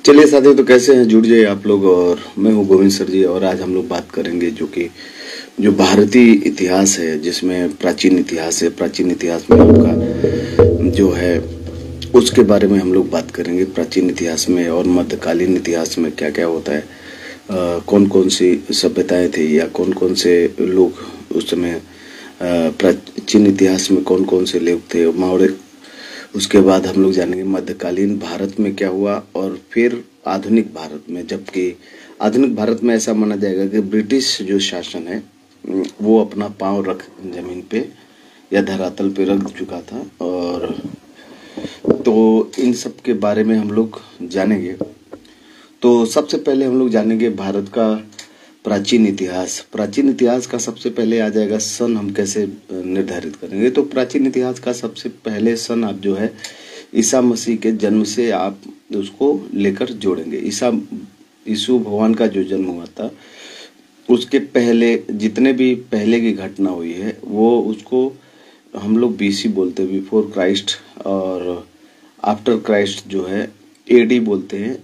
चलिए साथियों, तो कैसे हैं? जुड़ जाइए आप लोग। और मैं हूं गोविंद सर जी, और आज हम लोग बात करेंगे जो भारतीय इतिहास है, जिसमें प्राचीन इतिहास है। प्राचीन इतिहास में आपका जो है उसके बारे में हम लोग बात करेंगे। प्राचीन इतिहास में और मध्यकालीन इतिहास में क्या क्या होता है, कौन कौन सी सभ्यताएं थी, या कौन कौन से लोग उस समय प्राचीन इतिहास में कौन कौन से लोग थे, मौर्य। उसके बाद हम लोग जानेंगे मध्यकालीन भारत में क्या हुआ, और फिर आधुनिक भारत में। जबकि आधुनिक भारत में ऐसा माना जाएगा कि ब्रिटिश जो शासन है वो अपना पांव रख जमीन पे या धरातल पे रख चुका था। और तो इन सब के बारे में हम लोग जानेंगे। तो सबसे पहले हम लोग जानेंगे भारत का प्राचीन इतिहास। प्राचीन इतिहास का सबसे पहले आ जाएगा सन। हम कैसे निर्धारित करेंगे? तो प्राचीन इतिहास का सबसे पहले सन आप जो है ईसा मसीह के जन्म से आप उसको लेकर जोड़ेंगे। यीशु भगवान का जो जन्म हुआ था उसके पहले जितने भी पहले की घटना हुई है वो उसको हम लोग बीसी बोलते हैं, बिफोर क्राइस्ट, और आफ्टर क्राइस्ट जो है एडी बोलते हैं।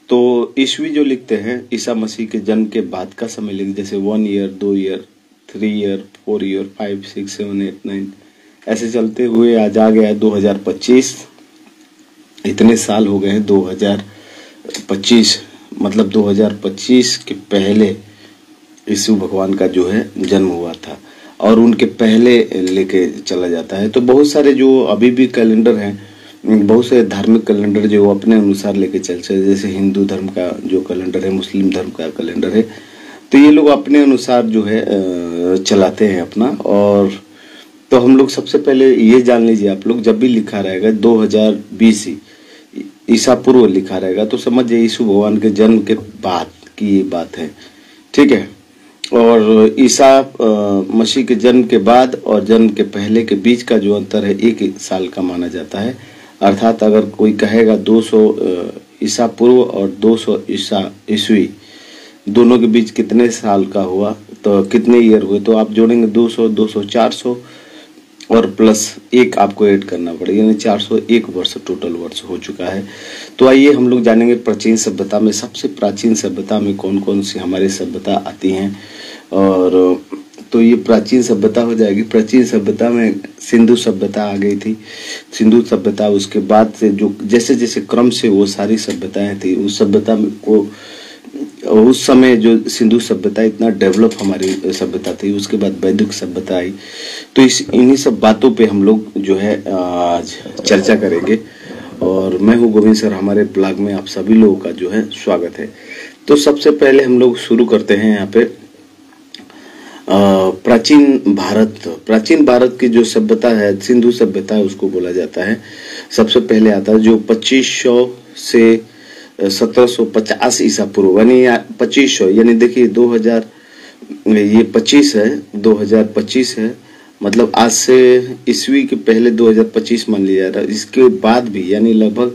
तो ईस्वी जो लिखते हैं ईसा मसीह के जन्म के बाद का समय लिखते, जैसे 1 ईयर, 2 ईयर, 3 ईयर, 4 ईयर, 5, 6, 7, 8, 9 ऐसे चलते हुए आज आ गया है 2025। इतने साल हो गए हैं 2025, मतलब 2025 के पहले यीशु भगवान का जो है जन्म हुआ था, और उनके पहले लेके चला जाता है। तो बहुत सारे जो अभी भी कैलेंडर हैं, बहुत से धार्मिक कैलेंडर जो अपने अनुसार लेके चलते हैं, जैसे हिंदू धर्म का जो कैलेंडर है, मुस्लिम धर्म का कैलेंडर है, तो ये लोग अपने अनुसार जो है चलाते हैं अपना। और तो हम लोग सबसे पहले ये जान लीजिए, आप लोग जब भी लिखा रहेगा 2020 ईसा पूर्व लिखा रहेगा तो समझिए यीशु भगवान के जन्म के बाद की ये बात है, ठीक है। और ईसा मसीह के जन्म के बाद और जन्म के पहले के बीच का जो अंतर है 1 साल का माना जाता है। अर्थात अगर कोई कहेगा 200 ईसा पूर्व और 200 ईसा ईस्वी, दोनों के बीच कितने साल का हुआ, तो कितने ईयर हुए, तो आप जोड़ेंगे 200, 200, 400 और प्लस 1 आपको ऐड करना पड़ेगा, यानी 401 वर्ष टोटल वर्ष हो चुका है। तो आइए हम लोग जानेंगे प्राचीन सभ्यता में, सबसे प्राचीन सभ्यता में कौन कौन सी हमारी सभ्यता आती हैं। और तो ये प्राचीन सभ्यता हो जाएगी। प्राचीन सभ्यता में सिंधु सभ्यता आ गई थी। सिंधु सभ्यता उसके बाद से जो जैसे जैसे क्रम से वो सारी सभ्यताएं थी, उस सभ्यता में को उस समय जो सिंधु सभ्यता इतना डेवलप हमारी सभ्यता थी, उसके बाद वैदिक सभ्यता आई। तो इन्हीं सब बातों पे हम लोग जो है आज चर्चा करेंगे। और मैं हूँ गोविंद सर, हमारे ब्लॉग में आप सभी लोगों का जो है स्वागत है। तो सबसे पहले हम लोग शुरू करते हैं यहाँ पे प्राचीन भारत की जो सभ्यता है, सिंधु सभ्यता है, उसको बोला जाता है। सबसे पहले आता है जो 2500 से 1750 ईसा पूर्व, यानी 2500, यानी देखिए 2000, ये 25 है, 2025 है, मतलब आज से ईस्वी के पहले 2025 मान लिया जा रहा है। इसके बाद भी यानी लगभग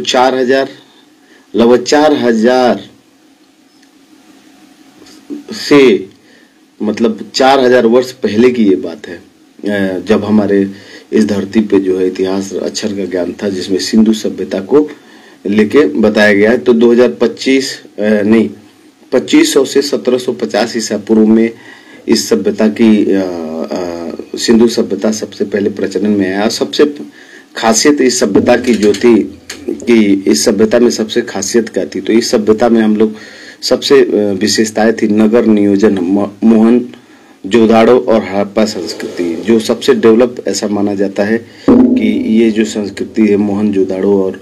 4,000, लगभग 4,000 से, मतलब 4,000 वर्ष पहले की ये बात है, जब हमारे इस धरती पे जो है इतिहास अक्षर का ज्ञान था, जिसमें सिंधु सभ्यता को लेके बताया गया है। तो 2500 से 1750 ईसा पूर्व में इस सभ्यता की सिंधु सभ्यता सबसे पहले प्रचलन में आया। सबसे खासियत इस सभ्यता की जो थी कि इस सभ्यता में सबसे खासियत क्या थी, तो इस सभ्यता में हम लोग सबसे विशेषताएं थी नगर नियोजन, मोहन जोदाड़ो और हड़प्पा संस्कृति, जो सबसे डेवलप ऐसा माना जाता है कि ये जो संस्कृति है मोहन जोदाड़ो। और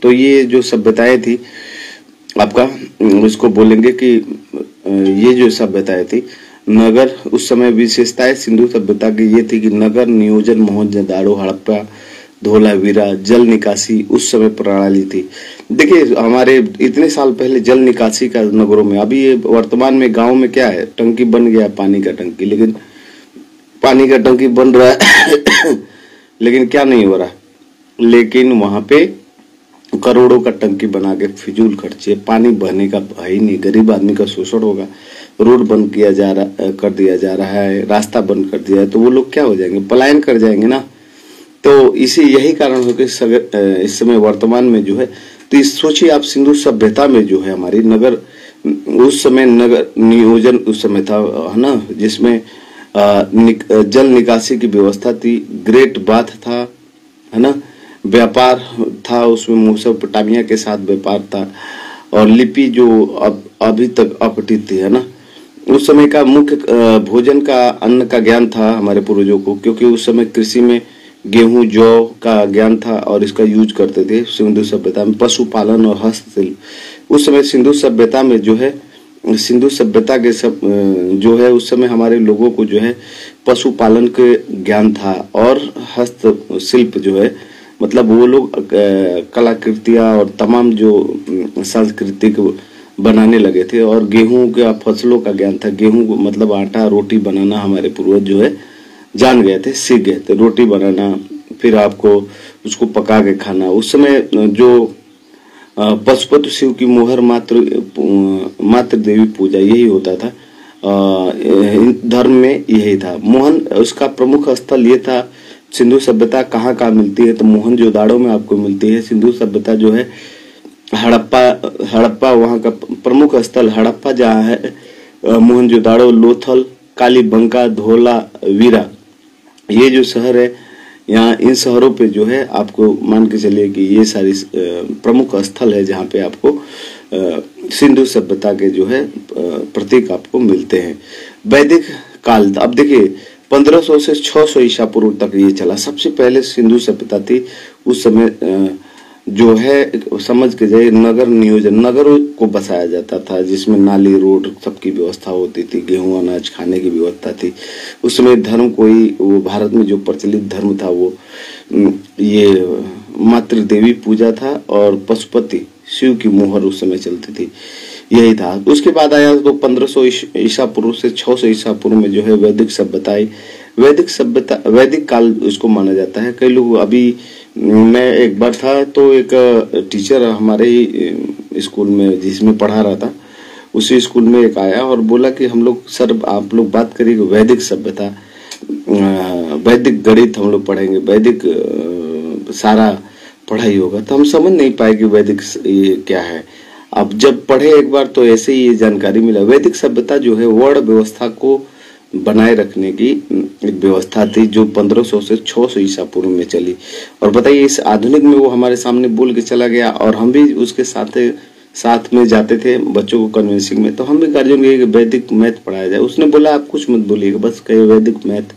तो ये जो सभ्यताएं थी आपका, उसको बोलेंगे कि ये जो सभ्यताएं थी नगर, उस समय विशेषताएं सिंधु सभ्यता की ये थी कि नगर नियोजन, मोहन जोदाड़ो, हड़प्पा, धोलावीरा, जल निकासी उस समय प्रणाली थी। देखिए हमारे इतने साल पहले जल निकासी का नगरों में, अभी ये वर्तमान में गांव में क्या है, टंकी बन गया पानी का टंकी, लेकिन पानी का टंकी बन रहा है लेकिन क्या नहीं हो रहा, लेकिन वहां पे करोड़ों का टंकी बना के फिजूल खर्चे, पानी बहने का भाई नहीं, गरीब आदमी का शोषण होगा। रोड बंद कर दिया जा रहा है, रास्ता बंद कर दिया है, तो वो लोग क्या हो जाएंगे, पलायन कर जाएंगे ना। तो इसी यही कारण हो कि इस समय वर्तमान में जो है, तो इस सोचिए आप सिंधु सभ्यता में जो है हमारी नगर, उस समय नगर नियोजन उस समय था, है ना, जिसमें जल निकासी की व्यवस्था थी, ग्रेट बाथ था, है ना, व्यापार था, उसमें मेसोपोटामिया के साथ व्यापार था, और लिपि जो अभी तक अपठित थी, है ना। उस समय का मुख्य भोजन का अन्न का ज्ञान था हमारे पूर्वजों को, क्योंकि उस समय कृषि में गेहूं जौ का ज्ञान था और इसका यूज करते थे। सिंधु सभ्यता में पशुपालन और हस्तशिल्प, उस समय सिंधु सभ्यता में जो है, सिंधु सभ्यता के सब जो है उस समय हमारे लोगों को जो है पशुपालन के ज्ञान था, और हस्तशिल्प जो है मतलब वो लोग कलाकृतियां और तमाम जो सांस्कृतिक बनाने लगे थे, और गेहूं के फसलों का ज्ञान था। गेहूं मतलब आटा रोटी बनाना हमारे पूर्वज जो है जान गए थे, सीख गए थे रोटी बनाना, फिर आपको उसको पका के खाना। उस समय जो पशुपति शिव की मोहर मातृ देवी पूजा यही होता था, धर्म में यही था। मोहन उसका प्रमुख स्थल ये था। सिंधु सभ्यता कहाँ मिलती है, तो मोहनजोदाड़ो में आपको मिलती है। सिंधु सभ्यता जो है हड़प्पा वहाँ का प्रमुख स्थल हड़प्पा जहाँ है, मोहनजोदाड़ो, लोथल, कालीबंका, धोला वीरा, ये जो शहर है, यहाँ इन शहरों पे जो है आपको मान के चलिए कि ये सारी प्रमुख स्थल है जहाँ पे आपको सिंधु सभ्यता के जो है प्रतीक आपको मिलते हैं। वैदिक काल, अब देखिए 1500 से 600 ईसा पूर्व तक ये चला। सबसे पहले सिंधु सभ्यता थी। उस समय जो है समझ के जाइए नगर नियोजन, नगर को बसाया जाता था, जिसमें नाली रोड सबकी व्यवस्था होती थी, गेहूं अनाज खाने की व्यवस्था थी। उस समय धर्म कोई, वो भारत में जो प्रचलित धर्म था वो ये मातृ देवी पूजा था, और पशुपति शिव की मोहर उस समय चलती थी, यही था। उसके बाद आया तो 1500 ईसा पूर्व से 600 ईसा पूर्व में जो है वैदिक सभ्यता आई। वैदिक सभ्यता, वैदिक काल इसको माना जाता है। कई लोग, अभी मैं एक बार था तो एक टीचर हमारे ही स्कूल में जिसमें पढ़ा रहा था, उसी स्कूल में एक आया और बोला कि हम लोग सर आप लोग बात करिए वैदिक सभ्यता, वैदिक गणित हम लोग पढ़ेंगे, वैदिक सारा पढ़ाई होगा। तो हम समझ नहीं पाए कि वैदिक ये क्या है। अब जब पढ़े एक बार तो ऐसे ही ये जानकारी मिला। वैदिक सभ्यता जो है वर्ण व्यवस्था को बनाए रखने की एक व्यवस्था थी, जो 1500 से 600 ईसा पूर्व में चली। और बताइए इस आधुनिक में वो हमारे सामने बोल के चला गया, और हम भी उसके साथ में जाते थे बच्चों को कन्विंसिंग में। तो हम भी गार्जियन गए कि वैदिक मैथ पढ़ाया जाए। उसने बोला आप कुछ मत बोलिएगा, बस कहे वैदिक मैथ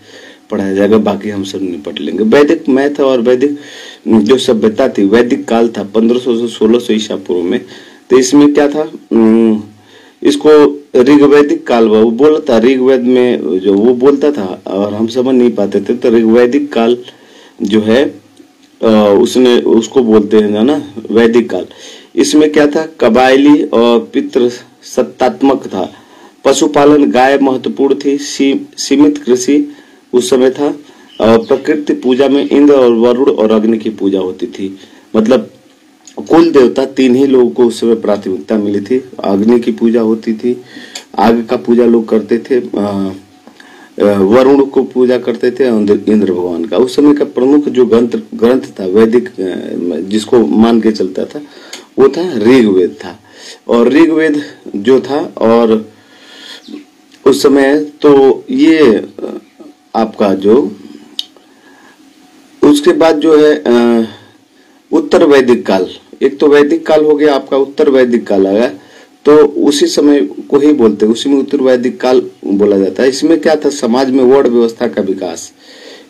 पढ़ाया जाएगा, बाकी हम सब निपट लेंगे। वैदिक मैथ और वैदिक जो सभ्यता थी, वैदिक काल था 1500 से 1600 ईसा पूर्व में। तो इसमें क्या था, इसको ऋग्वैदिक काल वो बोलता, ऋग्वेद में जो वो बोलता था और हम समझ नहीं पाते थे, तो ऋग्वैदिक काल जो है उसने उसको बोलते हैं ना वैदिक काल। इसमें क्या था, कबायली और पितृ सत्तात्मक था। पशुपालन, गाय महत्वपूर्ण थी। सीमित कृषि उस समय था। प्रकृति पूजा में इंद्र और वरुण और अग्नि की पूजा होती थी। मतलब कुल देवता 3 ही लोगों को उस समय प्राथमिकता मिली थी। अग्नि की पूजा होती थी, आग का पूजा लोग करते थे, वरुण को पूजा करते थे, इंद्र भगवान का। उस समय का प्रमुख जो ग्रंथ था वैदिक, जिसको मान के चलता था, वो था ऋग्वेद था। और ऋग्वेद जो था, और उस समय तो ये आपका जो उसके बाद जो है उत्तर वैदिक काल, एक तो वैदिक काल हो गया आपका, उत्तर वैदिक काल आया, तो उसी समय को ही बोलते हैं, उसी में उत्तर वैदिक काल बोला जाता है। इसमें क्या था, समाज में वर्ण व्यवस्था का विकास।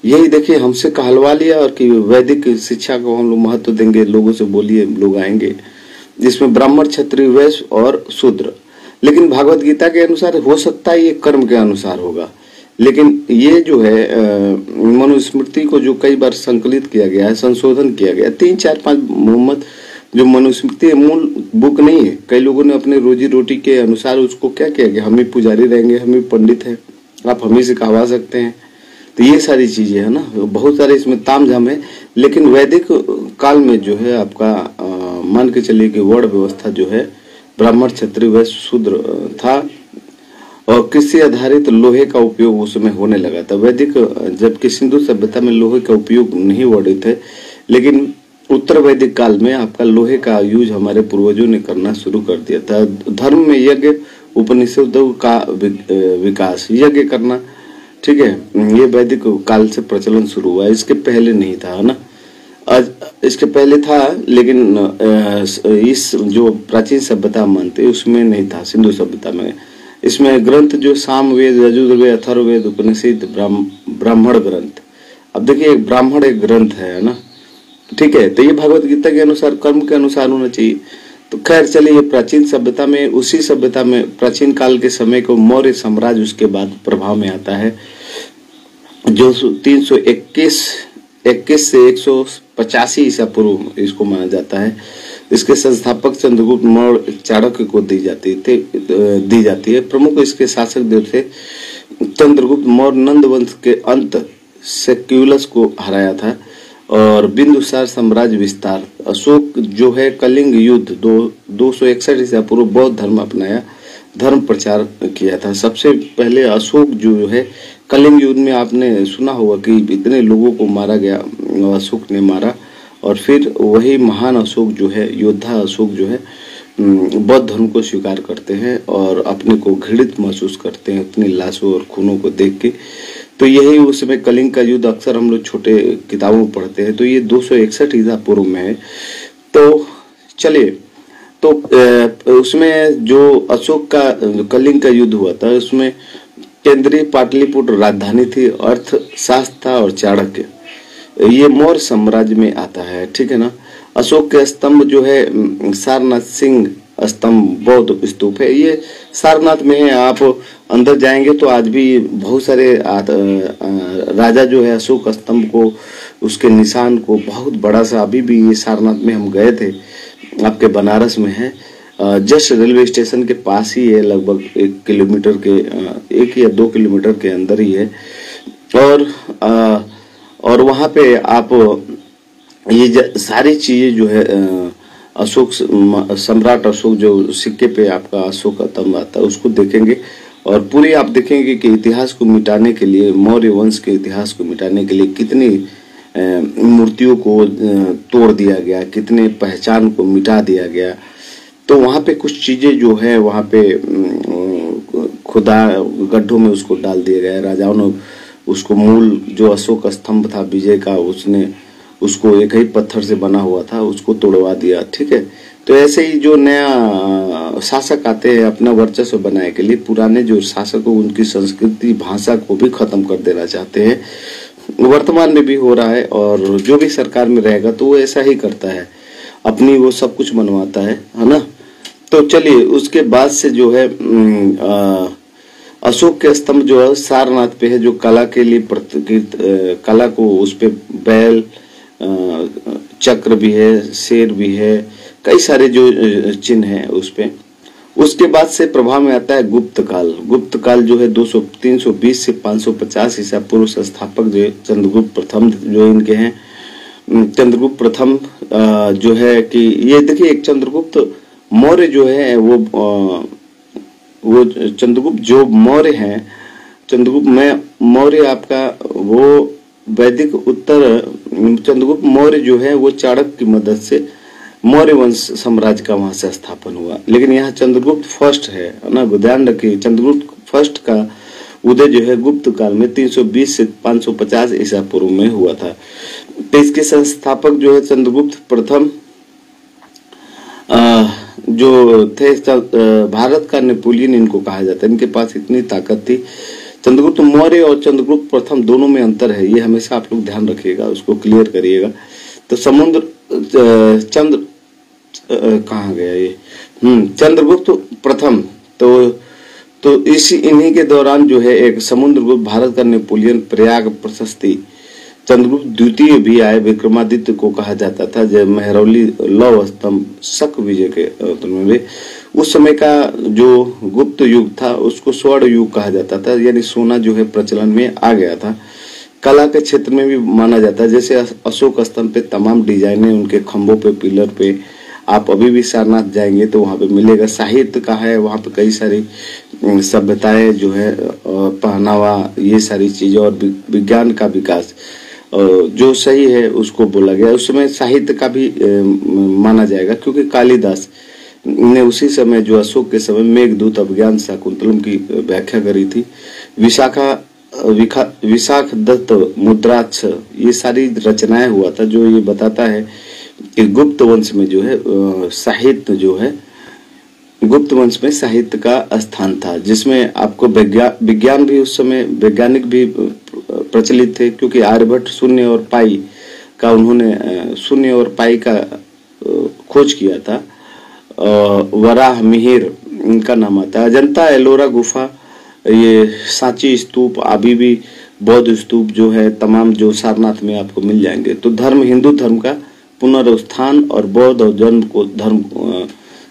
यही देखिए हमसे कहलवा लिया, और कि वैदिक शिक्षा को हम लोग महत्व देंगे, लोगों से बोलिए लोग आएंगे, जिसमें ब्राह्मण, क्षत्रिय, वैश्य और शूद्र। लेकिन भागवत गीता के अनुसार हो सकता है ये कर्म के अनुसार होगा, लेकिन ये जो है मनुस्मृति को जो कई बार संकलित किया गया है, संशोधन किया गया, 3, 4, 5 मोहम्मद जो मनुस्मृति मूल बुक नहीं है। कई लोगों ने अपने रोजी रोटी के अनुसार उसको क्या किया कि हम ही पुजारी रहेंगे, हम ही पंडित हैं, आप हम ही से कहवा सकते हैं। तो ये सारी चीजें है ना, बहुत सारे इसमें तामझाम है। लेकिन वैदिक काल में जो है आपका मान के चलिए कि वर्ण व्यवस्था जो है ब्राह्मण, क्षत्रिय, वैश्य, शूद्र था। और कृषि आधारित लोहे का उपयोग उसमें होने लगा था। वैदिक, जबकि सिंधु सभ्यता में लोहे का उपयोग नहीं वर्णित है, लेकिन उत्तर वैदिक काल में आपका लोहे का यूज हमारे पूर्वजों ने करना शुरू कर दिया था। धर्म में यज्ञ, उपनिषदों का विकास, यज्ञ करना, ठीक है, ये वैदिक काल से प्रचलन शुरू हुआ। इसके पहले नहीं था, है ना। आज इसके पहले था, लेकिन इस जो प्राचीन सभ्यता मानते उसमें नहीं था, सिंधु सभ्यता में। इसमें ग्रंथ जो सामवेद, यजुर्वेद, अथर्ववेद, उपनिषद, ब्राह्मण ग्रंथ। अब देखिए, एक ब्राह्मण एक ग्रंथ है ना, ठीक है। तो ये भगवत गीता के अनुसार, कर्म के अनुसार होना चाहिए। तो खैर चलिए, ये प्राचीन सभ्यता में, उसी सभ्यता में प्राचीन काल के समय को मौर्य साम्राज्य उसके बाद प्रभाव में आता है, जो 321 से 185 ईसा पूर्व इसको माना जाता है। इसके संस्थापक चंद्रगुप्त मौर्य चाणक्य को दी जाती है। प्रमुख इसके शासक जो थे, चंद्रगुप्त मौर्य नंद वंश के अंत सेक्यूलस को हराया था और बिंदुसार साम्राज्य विस्तार। अशोक जो है कलिंग युद्ध 261 ईसा पूर्व बौद्ध धर्म अपनाया, धर्म प्रचार किया था। सबसे पहले अशोक जो है कलिंग युद्ध में आपने सुना होगा कि इतने लोगों को मारा गया, अशोक ने मारा। और फिर वही महान अशोक जो है, योद्धा अशोक जो है, बौद्ध धर्म को स्वीकार करते हैं और अपने को घृणित महसूस करते हैं अपनी लाशों और खूनों को देख के। तो यही उस समय कलिंग का युद्ध अक्सर हम लोग छोटे किताबों में पढ़ते हैं। तो ये 261 ईसा पूर्व में है। तो चलिए, तो उसमें जो अशोक का कलिंग का युद्ध हुआ था, उसमें केंद्रीय पाटलिपुत्र राजधानी थी, अर्थशास्त्र था और चाणक्य, ये मौर्य साम्राज्य में आता है, ठीक है ना। अशोक के स्तंभ जो है सारनाथ सिंह स्तंभ बौद्ध स्तूप है, ये सारनाथ में है। आप अंदर जाएंगे तो आज भी बहुत सारे राजा जो है अशोक स्तंभ को, उसके निशान को, बहुत बड़ा सा अभी भी ये सारनाथ में हम गए थे, आपके बनारस में है, जस्ट रेलवे स्टेशन के पास ही है, लगभग 1 किलोमीटर के 1 या 2 किलोमीटर के अंदर ही है। और वहाँ पे आप ये सारी चीजें जो है अशोक सम्राट अशोक जो सिक्के पे आपका अशोक का स्तंभ आता है उसको देखेंगे, और पूरी आप देखेंगे कि इतिहास को मिटाने के लिए, मौर्य वंश के इतिहास को मिटाने के लिए कितनी मूर्तियों को तोड़ दिया गया, कितने पहचान को मिटा दिया गया। तो वहाँ पे कुछ चीजें जो है वहाँ पे खुदा गड्ढों में उसको डाल दिया गया। राजाओं ने उसको, मूल जो अशोक स्तंभ था विजय का, उसने उसको एक ही पत्थर से बना हुआ था, उसको तोड़वा दिया, ठीक है। तो ऐसे ही जो नया शासक आते हैं अपना वर्चस्व बनाने के लिए, पुराने जो शासक हो उनकी संस्कृति भाषा को भी खत्म कर देना चाहते हैं। वर्तमान में भी हो रहा है, और जो भी सरकार में रहेगा तो वो ऐसा ही करता है, अपनी वो सब कुछ बनवाता है ना। तो चलिए, उसके बाद से जो है अशोक के स्तंभ जो है सारनाथ पे है, जो कला के लिए कला को, उस पे बैल, चक्र भी है, शेर भी है, कई सारे जो चिन्ह हैं उस पे। उसके बाद से प्रभाव में आता है गुप्त काल। गुप्त काल जो है 320 से 550 ईसा पूर्व संस्थापक जो चंद्रगुप्त प्रथम जो इनके हैं, चंद्रगुप्त प्रथम जो है कि ये देखिए, एक चंद्रगुप्त मौर्य जो है वो चंद्रगुप्त जो मौर्य हैं, चंद्रगुप्त मौर्य आपका वो वैदिक उत्तर, चंद्रगुप्त मौर्य जो है वो चाणक्य की मदद से मौर्य वंश साम्राज्य का वहां से स्थापन हुआ। लेकिन यहाँ चंद्रगुप्त फर्स्ट है ना, ध्यान रखिए, चंद्रगुप्त फर्स्ट का उदय जो है गुप्त काल में 320 से 550 ईसा पूर्व में हुआ था। तो इसके संस्थापक जो है चंद्रगुप्त प्रथम जो थे, भारत का नेपोलियन इनको कहा जाता है, इनके पास इतनी ताकत थी। चंद्रगुप्त मौर्य और चंद्रगुप्त प्रथम दोनों में अंतर है, ये हमेशा आप लोग ध्यान रखिएगा, उसको क्लियर करिएगा। तो चंद्र कहाँ गया ये, चंद्रगुप्त प्रथम, तो इन्हीं के दौरान जो है एक समुद्रगुप्त, भारत का नेपोलियन, प्रयाग प्रशस्ति, चंद्रगुप्त द्वितीय भी आए, विक्रमादित्य को कहा जाता था, जब मेहरौली लौह स्तंभ शक विजय के में उस समय का जो गुप्त युग था उसको स्वर्ण युग कहा जाता था, यानी सोना जो है प्रचलन में आ गया था। कला के क्षेत्र में भी माना जाता है, जैसे अशोक स्तंभ पे तमाम डिजाइनें, उनके खंभों पे, पिलर पे आप अभी भी सारनाथ जाएंगे तो वहाँ पे मिलेगा। साहित्य का है, वहाँ पे कई सारी सभ्यताएं जो है, पहनावा, ये सारी चीजें, और विज्ञान का विकास जो सही है उसको बोला गया। उस समय साहित्य का भी माना जाएगा, क्योंकि कालिदास ने उसी समय जो अशोक के समय मेघदूत, अभिज्ञान, शाकुंतलम की व्याख्या करी थी। विशाख दत्त, मुद्राक्ष, ये सारी रचनाएं हुआ था, जो ये बताता है कि गुप्त वंश में जो है साहित्य जो है, गुप्त वंश में साहित्य का स्थान था, जिसमें आपको विज्ञान भी उस समय, वैज्ञानिक भी प्रचलित थे, क्योंकि आर्यभट्ट शून्य और पाई का, उन्होंने शून्य और पाई का खोज किया था। वराह मिहिर इनका नाम आता है। अजंता एलोरा गुफा, ये सांची स्तूप, अभी भी बौद्ध स्तूप जो है तमाम जो सारनाथ में आपको मिल जाएंगे। तो धर्म, हिंदू धर्म का पुनरुत्थान और बौद्ध और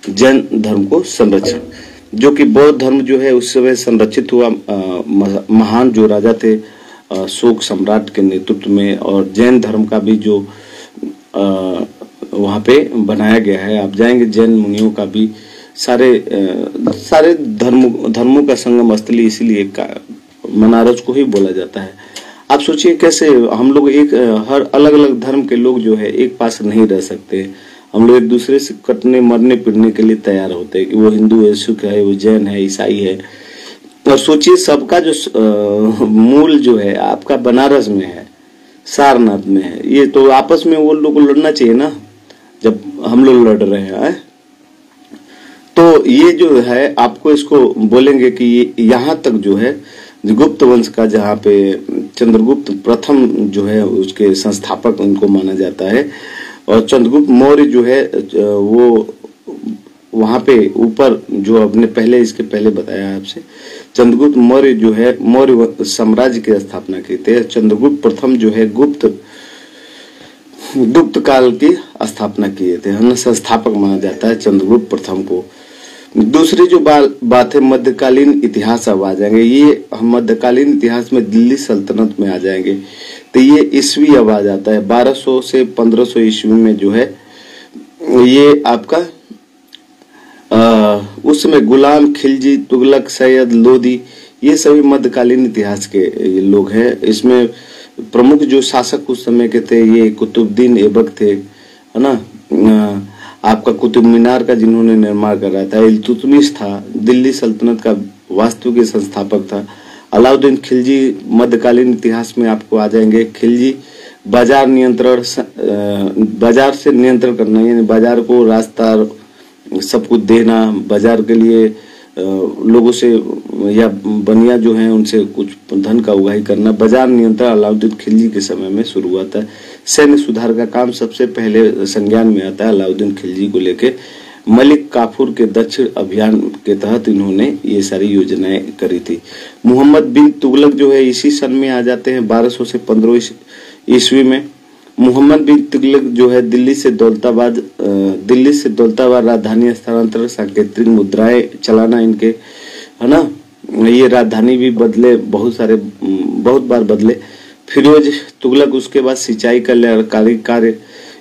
जैन धर्म को संरक्षण, जो कि बौद्ध धर्म जो है उस समय संरक्षित हुआ, महान जो राजा थे अशोक सम्राट के नेतृत्व में, और जैन धर्म का भी जो वहाँ पे बनाया गया है। आप जाएंगे जैन मुनियों का भी, सारे धर्मों का संगम स्थली, इसीलिए बनारस को ही बोला जाता है। आप सोचिए कैसे हम लोग हर अलग अलग धर्म के लोग जो है एक पास नहीं रह सकते। हम लोग एक दूसरे से कटने, मरने, पिटने के लिए तैयार होते हैं कि वो हिंदू है, सिख है, वो जैन है, ईसाई है। और सोचिए सबका जो मूल जो है आपका बनारस में है, सारनाथ में है। ये तो आपस में वो लोग लड़ना चाहिए ना, जब हम लोग लड़ रहे हैं। तो ये जो है आपको इसको बोलेंगे कि यहाँ तक जो है गुप्त वंश का, जहाँ पे चंद्रगुप्त प्रथम जो है उसके संस्थापक उनको माना जाता है, और चंद्रगुप्त मौर्य जो है वो वहाँ पे ऊपर जो अपने पहले, इसके पहले बताया आपसे, चंद्रगुप्त मौर्य जो है मौर्य साम्राज्य की स्थापना की थी। चंद्रगुप्त प्रथम जो है गुप्त काल की स्थापना किए थे, संस्थापक माना जाता है चंद्रगुप्त प्रथम को। दूसरी जो बात है मध्यकालीन इतिहास, अब आ जाएंगे ये हम मध्यकालीन इतिहास में दिल्ली सल्तनत में आ जाएंगे। तो ये ईस्वी अब आ जाता है 1200 से 1500 ईस्वी में जो है ये आपका उस समय गुलाम, खिलजी, तुगलक, सैयद, लोदी, ये सभी मध्यकालीन इतिहास के ये लोग हैं। इसमें प्रमुख जो शासक उस समय के थे ये कुतुबुद्दीन ऐबक थे, है ना। आपका कुतुब मीनार का जिन्होंने निर्माण कराया था इल्तुतमिश था, दिल्ली सल्तनत का वास्तविक संस्थापक था। अलाउद्दीन खिलजी मध्यकालीन इतिहास में आपको आ जाएंगे। खिलजी बाजार नियंत्रण, बाजार से नियंत्रण करना, यानी बाजार को रास्ता सब कुछ देना, बाजार के लिए लोगों से या बनिया जो हैं उनसे कुछ धन का उगाही करना, बाजार नियंत्रण अलाउद्दीन खिलजी के समय में शुरू हुआ था। सैन्य सुधार का काम सबसे पहले संज्ञान में आता है अलाउद्दीन खिलजी को लेके। मलिक काफूर के दक्षिण अभियान के तहत इन्होंने ये सारी योजनाएं करी थी। मोहम्मद बिन तुगलक जो है इसी सन में आ जाते हैं 1200 से 1500 ईस्वी में। मोहम्मद बिन तुगलक जो है दिल्ली से दौलताबाद राजधानी स्थानांतरण, सांकेतिक मुद्राएं चलाना इनके, है ना। ये राजधानी भी बदले, बहुत बार बदले। फिरोज तुगलक उसके बाद सिंचाई कल्याणकारी कार्य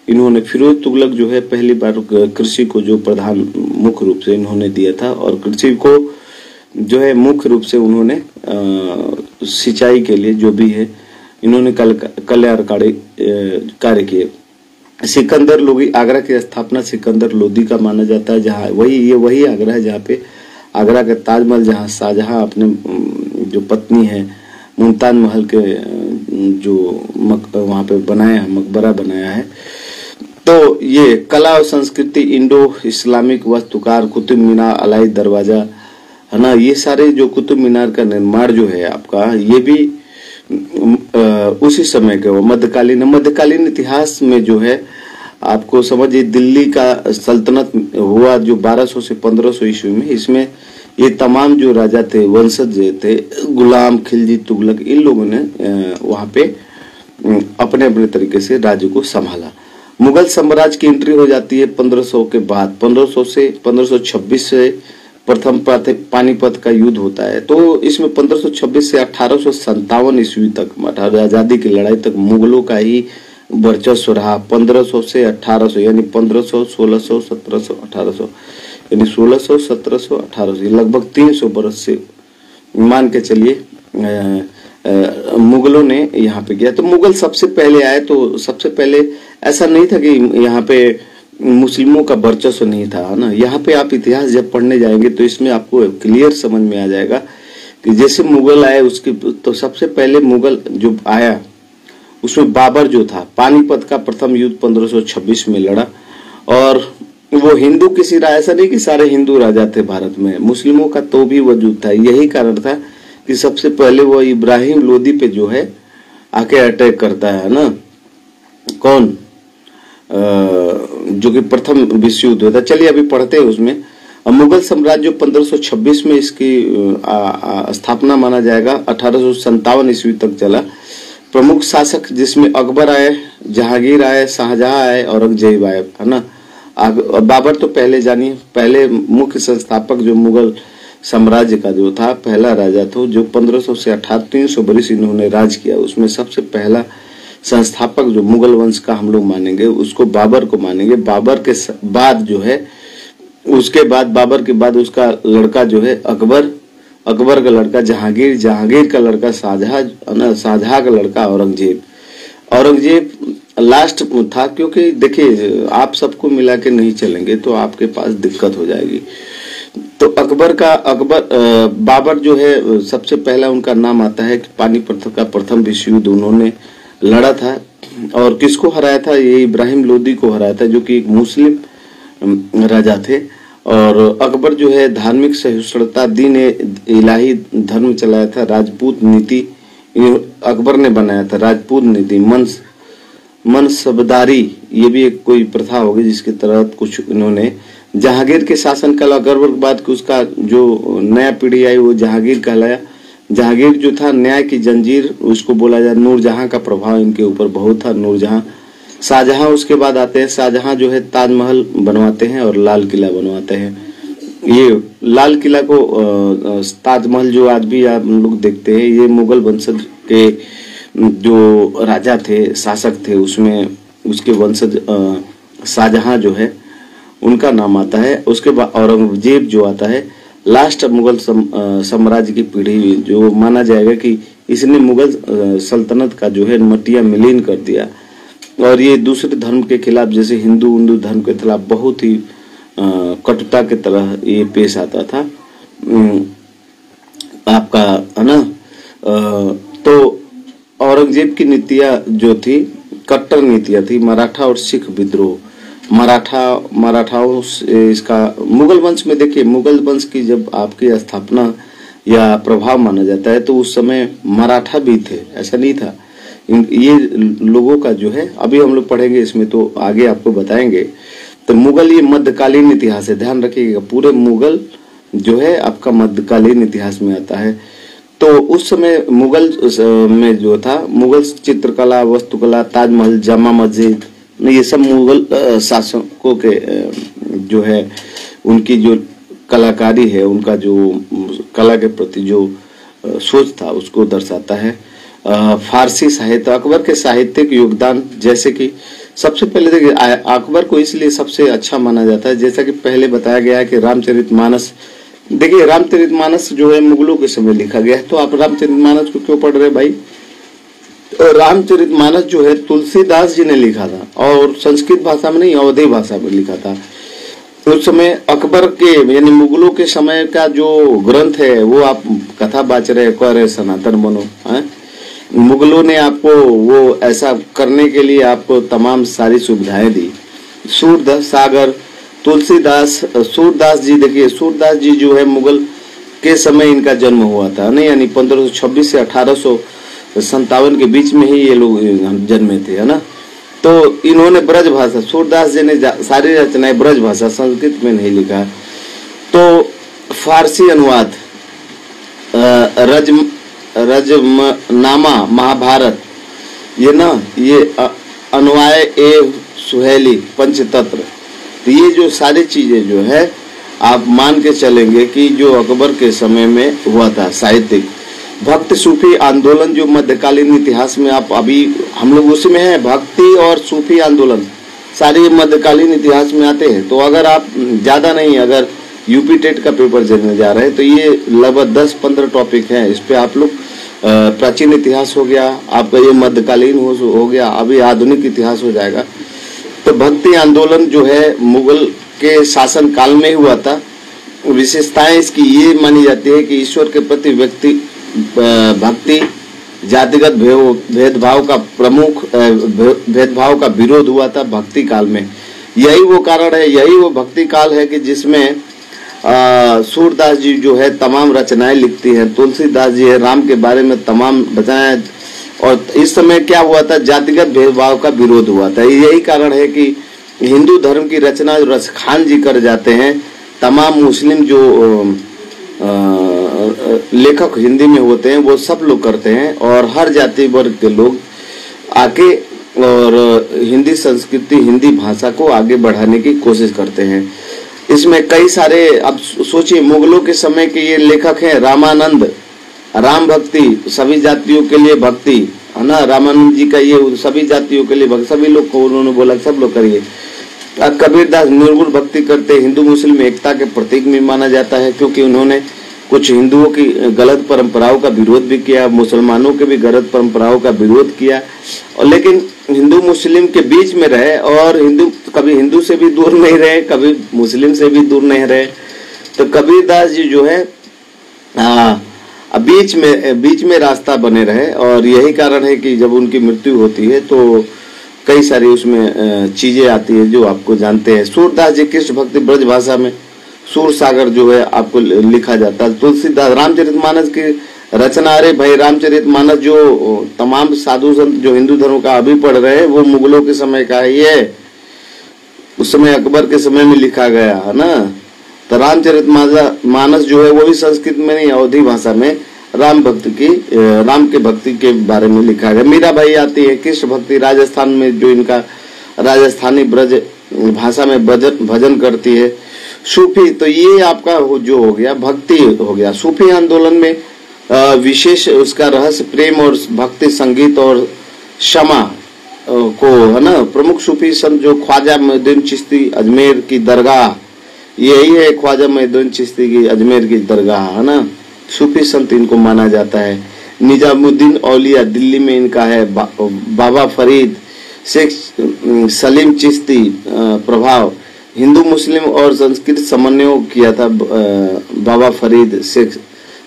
इन्होंने, फिरोज तुगलक जो है पहली बार कृषि को जो प्रधान मुख्य रूप से इन्होंने दिया था, और कृषि को जो है मुख्य रूप से उन्होंने सिंचाई के लिए जो भी है इन्होंने कल्याणकारी कार्य किए। सिकंदर लोदी, आगरा की स्थापना सिकंदर लोदी का माना जाता है, जहाँ वही आगरा है जहाँ पे आगरा का ताजमहल, जहाँ शाहजहां अपने जो पत्नी है मुमताज महल के जो वहाँ पे बनाया है, मकबरा बनाया है। तो ये कला और संस्कृति, इंडो इस्लामिक वास्तुकार, कुतुब मीनार, अलाई दरवाजा, है ना। ये सारे जो कुतुब मीनार का निर्माण जो है आपका, ये भी उसी समय के मध्यकालीन इतिहास में जो है आपको समझिए दिल्ली का सल्तनत हुआ जो 1200 से 1500 ईस्वी में। इसमें ये तमाम जो राजा थे, वंशज थे, गुलाम, खिलजी, तुगलक, इन लोगों ने वहाँ पे अपने अपने तरीके से राज्य को संभाला। मुगल साम्राज्य की एंट्री हो जाती है 1500 के बाद। 1500 से 1526 से प्रथम पानीपत का युद्ध होता है। तो इसमें 1526 से 1857 ईस्वी तक, आजादी की लड़ाई तक मुगलों का ही वर्चस्व रहा 1500 से 1800, यानी 1500, 1600, 1700, 1800, यानी 1600, 1700, 1800, लगभग 300 बरस से मान के चलिए मुगलों ने यहाँ पे किया। तो मुगल सबसे पहले आए तो सबसे पहले ऐसा नहीं था कि यहाँ पे मुस्लिमों का वर्चस्व नहीं था, है ना। यहाँ पे आप इतिहास जब पढ़ने जाएंगे तो इसमें आपको क्लियर समझ में आ जाएगा कि जैसे मुगल आए उसके तो सबसे पहले मुगल जो आया उसमें बाबर जो था पानीपत का प्रथम युद्ध 1526 में लड़ा, और वो हिंदू किसी ऐसा नहीं कि सारे हिंदू राजा थे भारत में, मुस्लिमों का तो भी वजूद था। यही कारण था कि सबसे पहले वो इब्राहिम लोदी पे जो है आके अटैक करता है ना, कौन जो कि प्रथम विश्व युद्ध होता। चलिए अभी पढ़ते हैं उसमें। मुगल साम्राज्य 1526 में इसकी स्थापना माना जाएगा, 1857 ईस्वी तक चला। प्रमुख शासक जिसमें अकबर आए, जहांगीर आए, शाहजहां आए, औरंगजेब आए, है ना। बाबर तो पहले जानिए, पहले मुख्य संस्थापक जो मुगल साम्राज्य का जो था पहला राजा था, जो 1500 से 300 बरस इन्होंने राज किया। उसमें सबसे पहला संस्थापक जो मुगल वंश का हम लोग मानेंगे उसको बाबर को मानेंगे। बाबर के बाद जो है उसके बाद बाबर के बाद उसका लड़का जो है अकबर, अकबर का लड़का जहांगीर, जहांगीर का लड़का शाहजहां, शाहजहां का लड़का औरंगजेब। औरंगजेब लास्ट था, क्योंकि देखिए आप सबको मिला के नहीं चलेंगे तो आपके पास दिक्कत हो जाएगी। तो बाबर जो है सबसे पहला उनका नाम आता है कि पानीपत का प्रथम विश्व युद्ध उन्होंने लड़ा था, और किसको हराया था? ये इब्राहिम लोदी को हराया था, जो कि एक मुस्लिम राजा थे। और अकबर जो है धार्मिक सहिष्णुता, दीन इलाही धर्म चलाया था। राजपूत नीति अकबर ने बनाया था, राजपूत नीति, मनसबदारी, ये भी एक कोई प्रथा होगी जिसके तहत कुछ इन्होंने। जहांगीर के शासनकाल अकबर के बाद उसका जो नया पीढ़ी आई वो जहांगीर कहलाया। जहांगीर जो था न्याय की जंजीर उसको बोला जाए। नूरजहां का प्रभाव इनके ऊपर बहुत था, नूरजहां। शाहजहां उसके बाद आते हैं। शाहजहां जो है ताजमहल बनवाते हैं और लाल किला बनवाते हैं। ये लाल किला को ताजमहल जो आज भी आप लोग देखते हैं, ये मुगल वंशज के जो राजा थे, शासक थे, उसमें उसके वंशज शाहजहां जो है उनका नाम आता है। उसके बाद औरंगजेब जो आता है, लास्ट मुगल साम्राज्य की पीढ़ी जो माना जाएगा कि इसने मुगल सल्तनत का जो है मटिया मिलीन कर दिया। और ये दूसरे धर्म के खिलाफ, जैसे हिंदू धर्म के खिलाफ बहुत ही कटुता की तरह ये पेश आता था आपका, है ना। तो औरंगजेब की नीतियां जो थी कट्टर नीतियां थी। मराठा और सिख विद्रोह, मराठाओं से इसका मुगल वंश में देखिए, मुगल वंश की जब आपकी स्थापना या प्रभाव माना जाता है तो उस समय मराठा भी थे, ऐसा नहीं था। ये लोगों का जो है अभी हम लोग पढ़ेंगे इसमें तो आगे आपको बताएंगे। तो मुगल ये मध्यकालीन इतिहास है, ध्यान रखिएगा। पूरे मुगल जो है आपका मध्यकालीन इतिहास में आता है। तो उस समय मुगल में जो था, मुगल चित्रकला, वास्तुकला, ताजमहल, जामा मस्जिद, ये सब मुगल शासकों के जो है उनकी जो कलाकारी है, उनका जो कला के प्रति जो सोच था उसको दर्शाता है। फारसी साहित्य, अकबर के साहित्यिक योगदान, जैसे कि सबसे पहले देखिए अकबर को इसलिए सबसे अच्छा माना जाता है, जैसा कि पहले बताया गया है कि रामचरितमानस, देखिए रामचरितमानस जो है मुगलों के समय लिखा गया है। तो आप रामचरितमानस को क्यों पढ़ रहे भाई? रामचरितमानस जो है तुलसीदास जी ने लिखा था, और संस्कृत भाषा में नहीं, अवधी भाषा में लिखा था। उस समय अकबर के यानी मुगलों के समय का जो ग्रंथ है वो आप कथा बाच रहे, कह रहे सनातन बनो है। मुगलों ने आपको वो ऐसा करने के लिए आपको तमाम सारी सुविधाएं दी। सूरदास सागर, तुलसीदास, सूरदास जी, देखिए सूरदास जी जो है मुगल के समय इनका जन्म हुआ था, नहीं, यानी 1526 से 1857 के बीच में ही ये लोग जन्मे थे, है ना। तो इन्होंने ब्रज भाषा, सूरदास जी ने सारी रचनाएं ब्रज भाषा, संस्कृत में नहीं लिखा। तो फारसी अनुवाद, रजमनामा, महाभारत, ये ना, ये अनुवाय ए सुहेली, पंचतंत्र, तो ये जो सारी चीजें जो है आप मान के चलेंगे कि जो अकबर के समय में हुआ था साहित्यिक, भक्ति सूफी आंदोलन जो मध्यकालीन इतिहास में आप अभी हम लोग उसी में है, भक्ति और सूफी आंदोलन सारे मध्यकालीन इतिहास में आते हैं। तो अगर आप ज्यादा नहीं, अगर यूपी टेट का पेपर देने जा रहे हैं तो ये लगभग 10-15 टॉपिक हैं। इस पे आप लोग प्राचीन इतिहास हो गया आपका, ये मध्यकालीन हो गया, अभी आधुनिक इतिहास हो जाएगा। तो भक्ति आंदोलन जो है मुगल के शासन काल में हुआ था। विशेषताएं इसकी ये मानी जाती है कि ईश्वर के प्रति व्यक्ति भक्ति, जातिगत भेदभाव का प्रमुख भेदभाव का विरोध हुआ था भक्ति काल में। यही वो कारण है, यही वो भक्ति काल है कि जिसमें सूरदास जी जो है तमाम रचनाएं लिखती हैं। तुलसीदास जी है राम के बारे में तमाम रचनाएं। और इस समय क्या हुआ था, जातिगत भेदभाव का विरोध हुआ था। यही कारण है कि हिंदू धर्म की रचना रसखान जी कर जाते हैं, तमाम मुस्लिम जो लेखक हिंदी में होते हैं वो सब लोग करते हैं, और हर जाति वर्ग के लोग आके और हिंदी संस्कृति, हिंदी भाषा को आगे बढ़ाने की कोशिश करते हैं। इसमें कई सारे, अब सोचिए मुगलों के समय के ये लेखक हैं रामानंद, राम भक्ति, सभी जातियों के लिए भक्ति, है ना। रामानंद जी का ये सभी जातियों के लिए भक्ति, सभी लोग को उन्होंने बोला सब लोग करिए। कबीरदास निर्गुण भक्ति करते, हिंदू मुस्लिम एकता के प्रतीक में माना जाता है, क्योंकि उन्होंने कुछ हिंदुओं की गलत परंपराओं का विरोध भी किया, मुसलमानों के भी गलत परंपराओं का विरोध किया, और लेकिन हिंदू मुस्लिम के बीच में रहे, और कभी हिंदू से भी दूर नहीं रहे, कभी मुस्लिम से भी दूर नहीं रहे। तो कबीरदास जी जो है बीच में रास्ता बने रहे, और यही कारण है कि जब उनकी मृत्यु होती है तो कई सारी उसमें चीजें आती है जो आपको जानते हैं। सूरदास जी कृष्ण भक्ति ब्रज भाषा में सूर सागर जो है आपको लिखा जाता है। तुलसीदास रामचरितमानस की रचना, अरे भाई रामचरितमानस जो तमाम साधु संत जो हिंदू धर्म का अभी पढ़ रहे हैं वो मुगलों के समय का है, ये उस समय अकबर के समय में लिखा गया है ना। तो रामचरितमानस जो है वो भी संस्कृत में नहीं, अवधी भाषा में राम के भक्ति के बारे में लिखा गया। मीराबाई आती है, कृष्ण भक्ति राजस्थान में जो इनका राजस्थानी ब्रज भाषा में भजन करती है। सूफी, तो ये आपका जो हो गया भक्ति हो गया। सूफी आंदोलन में विशेष उसका रहस्य प्रेम और भक्ति, संगीत और क्षमा को, है ना। प्रमुख सूफी संत जो ख्वाजा मोइनुद्दीन चिश्ती अजमेर की दरगाह, यही है ख्वाजा मोइनुद्दीन चिश्ती की अजमेर की दरगाह, है ना। सूफी संत इनको माना जाता है। निजामुद्दीन औलिया दिल्ली में इनका है। बाबा फरीद, शेख सलीम चिश्ती प्रभाव, हिंदू मुस्लिम और संस्कृत समन्वय किया था बाबा फरीद, शेख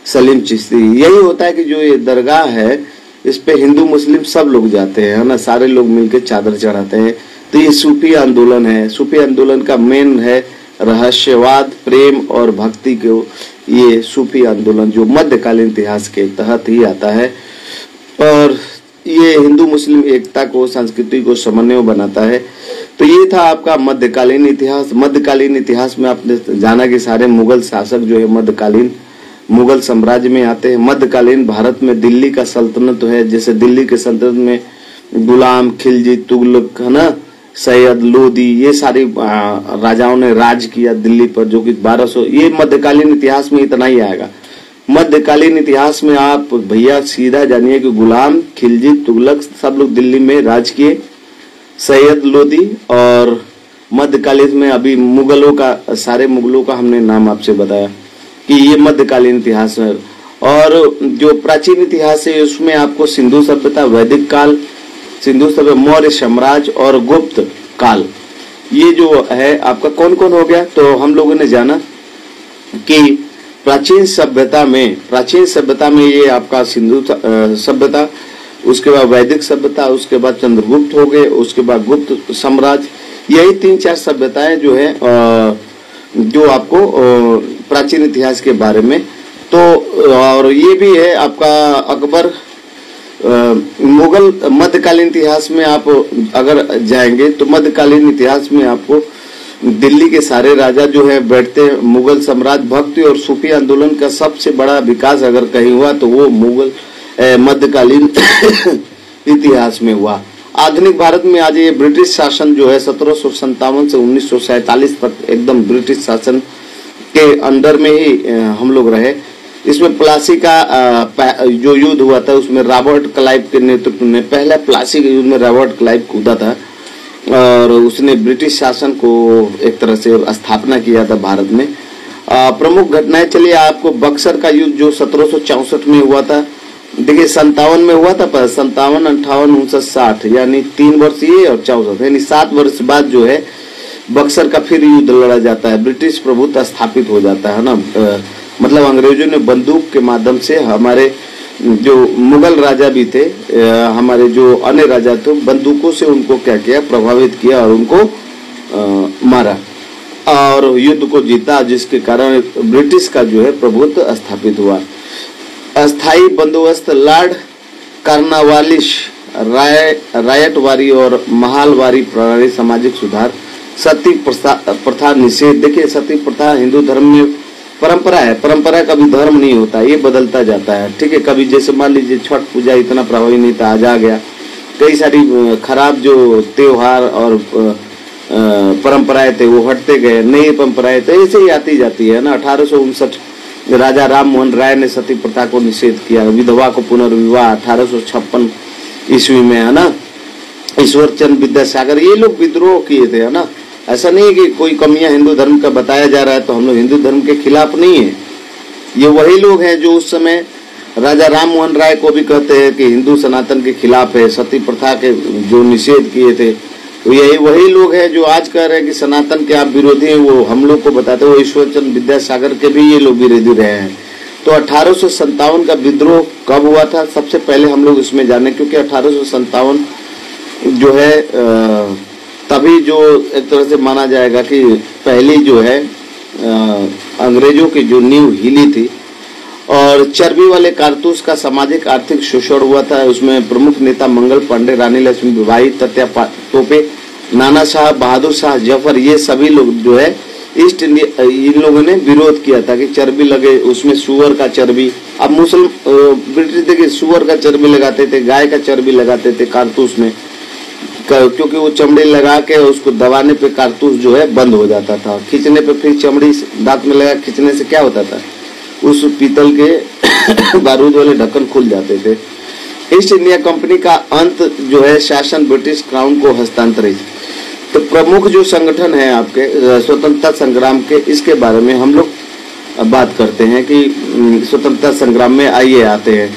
सलीम चिश्ती। यही होता है कि जो ये दरगाह है इस पे हिंदू मुस्लिम सब लोग जाते हैं, है ना, सारे लोग मिलकर चादर चढ़ाते हैं। तो ये सूफी आंदोलन है। सूफी आंदोलन का मेन है रहस्यवाद, प्रेम और भक्ति को, ये सूफी आंदोलन जो मध्यकालीन इतिहास के तहत ही आता है, और ये हिंदू मुस्लिम एकता को, संस्कृति को समन्वय बनाता है। तो ये था आपका मध्यकालीन इतिहास। मध्यकालीन इतिहास में आपने जाना कि सारे मुगल शासक जो है मध्यकालीन मुगल साम्राज्य में आते हैं। मध्यकालीन भारत में दिल्ली का सल्तनत है, जैसे दिल्ली के सल्तनत में गुलाम, खिलजी, तुगलक, है ना, सैयद, लोदी, ये सारी राजाओं ने राज किया दिल्ली पर, जो कि 1200, ये मध्यकालीन इतिहास में इतना ही आएगा। मध्यकालीन इतिहास में आप भैया सीधा जानिए कि गुलाम, खिलजी, तुगलक सब लोग दिल्ली में राज किए, सैयद, लोदी, और मध्यकालीन में अभी मुगलों का, सारे मुगलों का हमने नाम आपसे बताया कि ये मध्यकालीन इतिहास है। और जो प्राचीन इतिहास है उसमें आपको सिंधु सभ्यता, वैदिक काल, सिंधु सभ्यता, मौर्य साम्राज्य और गुप्त काल, ये जो है आपका कौन कौन हो गया। तो हम लोगों ने जाना कि प्राचीन सभ्यता में ये आपका सिंधु सभ्यता, उसके बाद वैदिक सभ्यता, उसके बाद चंद्रगुप्त हो गए, उसके बाद गुप्त साम्राज्य, यही 3-4 सभ्यताएं जो है जो आपको प्राचीन इतिहास के बारे में। तो और ये भी है आपका अकबर, मुगल मध्यकालीन इतिहास में आप अगर जाएंगे तो मध्यकालीन इतिहास में आपको दिल्ली के सारे राजा जो है बैठते हैं। मुगल साम्राज्य, भक्ति और सूफी आंदोलन का सबसे बड़ा विकास अगर कहीं हुआ तो वो मुगल मध्यकालीन इतिहास में हुआ। आधुनिक भारत में आज ये ब्रिटिश शासन जो है 1757 से 1947 तक एकदम ब्रिटिश शासन के अंडर में ही हम लोग रहे। इसमें प्लासी का जो युद्ध हुआ था उसमें रॉबर्ट क्लाइव के नेतृत्व में पहला प्लासी के युद्ध में रॉबर्ट क्लाइव कूदा था और उसने ब्रिटिश शासन को एक तरह से स्थापना किया था भारत में। प्रमुख घटनाएं चलिए आपको, बक्सर का युद्ध जो 1764 में हुआ था, देखिए 57 में हुआ था, पर 57, 58, 59, 60 यानी 3 वर्ष ये और 64 यानी 7 वर्ष बाद जो है बक्सर का फिर युद्ध लड़ा जाता है, ब्रिटिश प्रभुत्व स्थापित हो जाता है ना। मतलब अंग्रेजों ने बंदूक के माध्यम से हमारे जो मुगल राजा भी थे, हमारे जो अन्य राजा थे, बंदूकों से उनको क्या किया, प्रभावित किया और उनको मारा और युद्ध को जीता, जिसके कारण ब्रिटिश का जो है प्रभुत्व स्थापित हुआ। अस्थाई बंदोबस्त, लॉर्ड कार्नवालिस, रायटवारी और महालवारी प्रणाली, सामाजिक सुधार, सती प्रथा निषेध। देखिए सती प्रथा हिंदू धर्म में परंपरा है, परंपरा कभी धर्म नहीं होता, ये बदलता जाता है, ठीक है। कभी जैसे मान लीजिए छठ पूजा इतना प्रभावी नहीं था, आज आ गया, कई सारी खराब जो त्योहार और परंपराएं थे वो हटते गए, नई परंपराएं तो ऐसे ही आती जाती है ना। 1859 राजा राम मोहन राय ने सती प्रथा को निषेध किया, विधवा को पुनर्विवाह 1856 ईस्वी में, है ना। ईश्वर चंद्र विद्यासागर ये लोग विद्रोह किए थे, है ना। ऐसा नहीं है कि कोई कमियां हिंदू धर्म का बताया जा रहा है तो हम लोग हिंदू धर्म के खिलाफ नहीं है। ये वही लोग हैं जो उस समय राजा राम मोहन राय को भी कहते हैं कि हिंदू सनातन के खिलाफ है, सती प्रथा के जो निषेध किए थे, तो यही वही लोग हैं जो आज कह रहे हैं कि सनातन के आप विरोधी हैं, वो हम लोग को बताते हैं। वो ईश्वर चंद्र विद्यासागर के भी ये लोग विरोधी रहे हैं। तो 1857 का विद्रोह कब हुआ था, सबसे पहले हम लोग इसमें जाने, क्योंकि 1857 जो है तभी जो एक तरह से माना जाएगा कि पहली जो है अंग्रेजों की जो नींव हिली थी और चर्बी वाले कारतूस का सामाजिक आर्थिक शोषण हुआ था। उसमें प्रमुख नेता मंगल पांडे, रानी लक्ष्मीबाई, तात्या तोपे, नाना साहब, बहादुर शाह जफर, ये सभी लोग जो है ईस्ट इंडिया, इन लोगों ने विरोध किया था कि चर्बी लगे, उसमें सुअर का चर्बी। अब ब्रिटिश देखिए सुअर का चर्बी लगाते थे, गाय का चर्बी लगाते थे कारतूस में, क्योंकि वो चमड़ी लगा के उसको दबाने पे कारतूस जो है बंद हो जाता था, खींचने पे फिर चमड़ी दांत में लगा खींचने से क्या होता था, उस पीतल के बारूद वाले ढक्कन खुल जाते थे। ईस्ट इंडिया कंपनी का अंत जो है शासन ब्रिटिश क्राउन को हस्तांतरित। तो प्रमुख जो संगठन है आपके स्वतंत्रता संग्राम के, इसके बारे में हम लोग बात करते हैं कि स्वतंत्रता संग्राम में आइए आते हैं।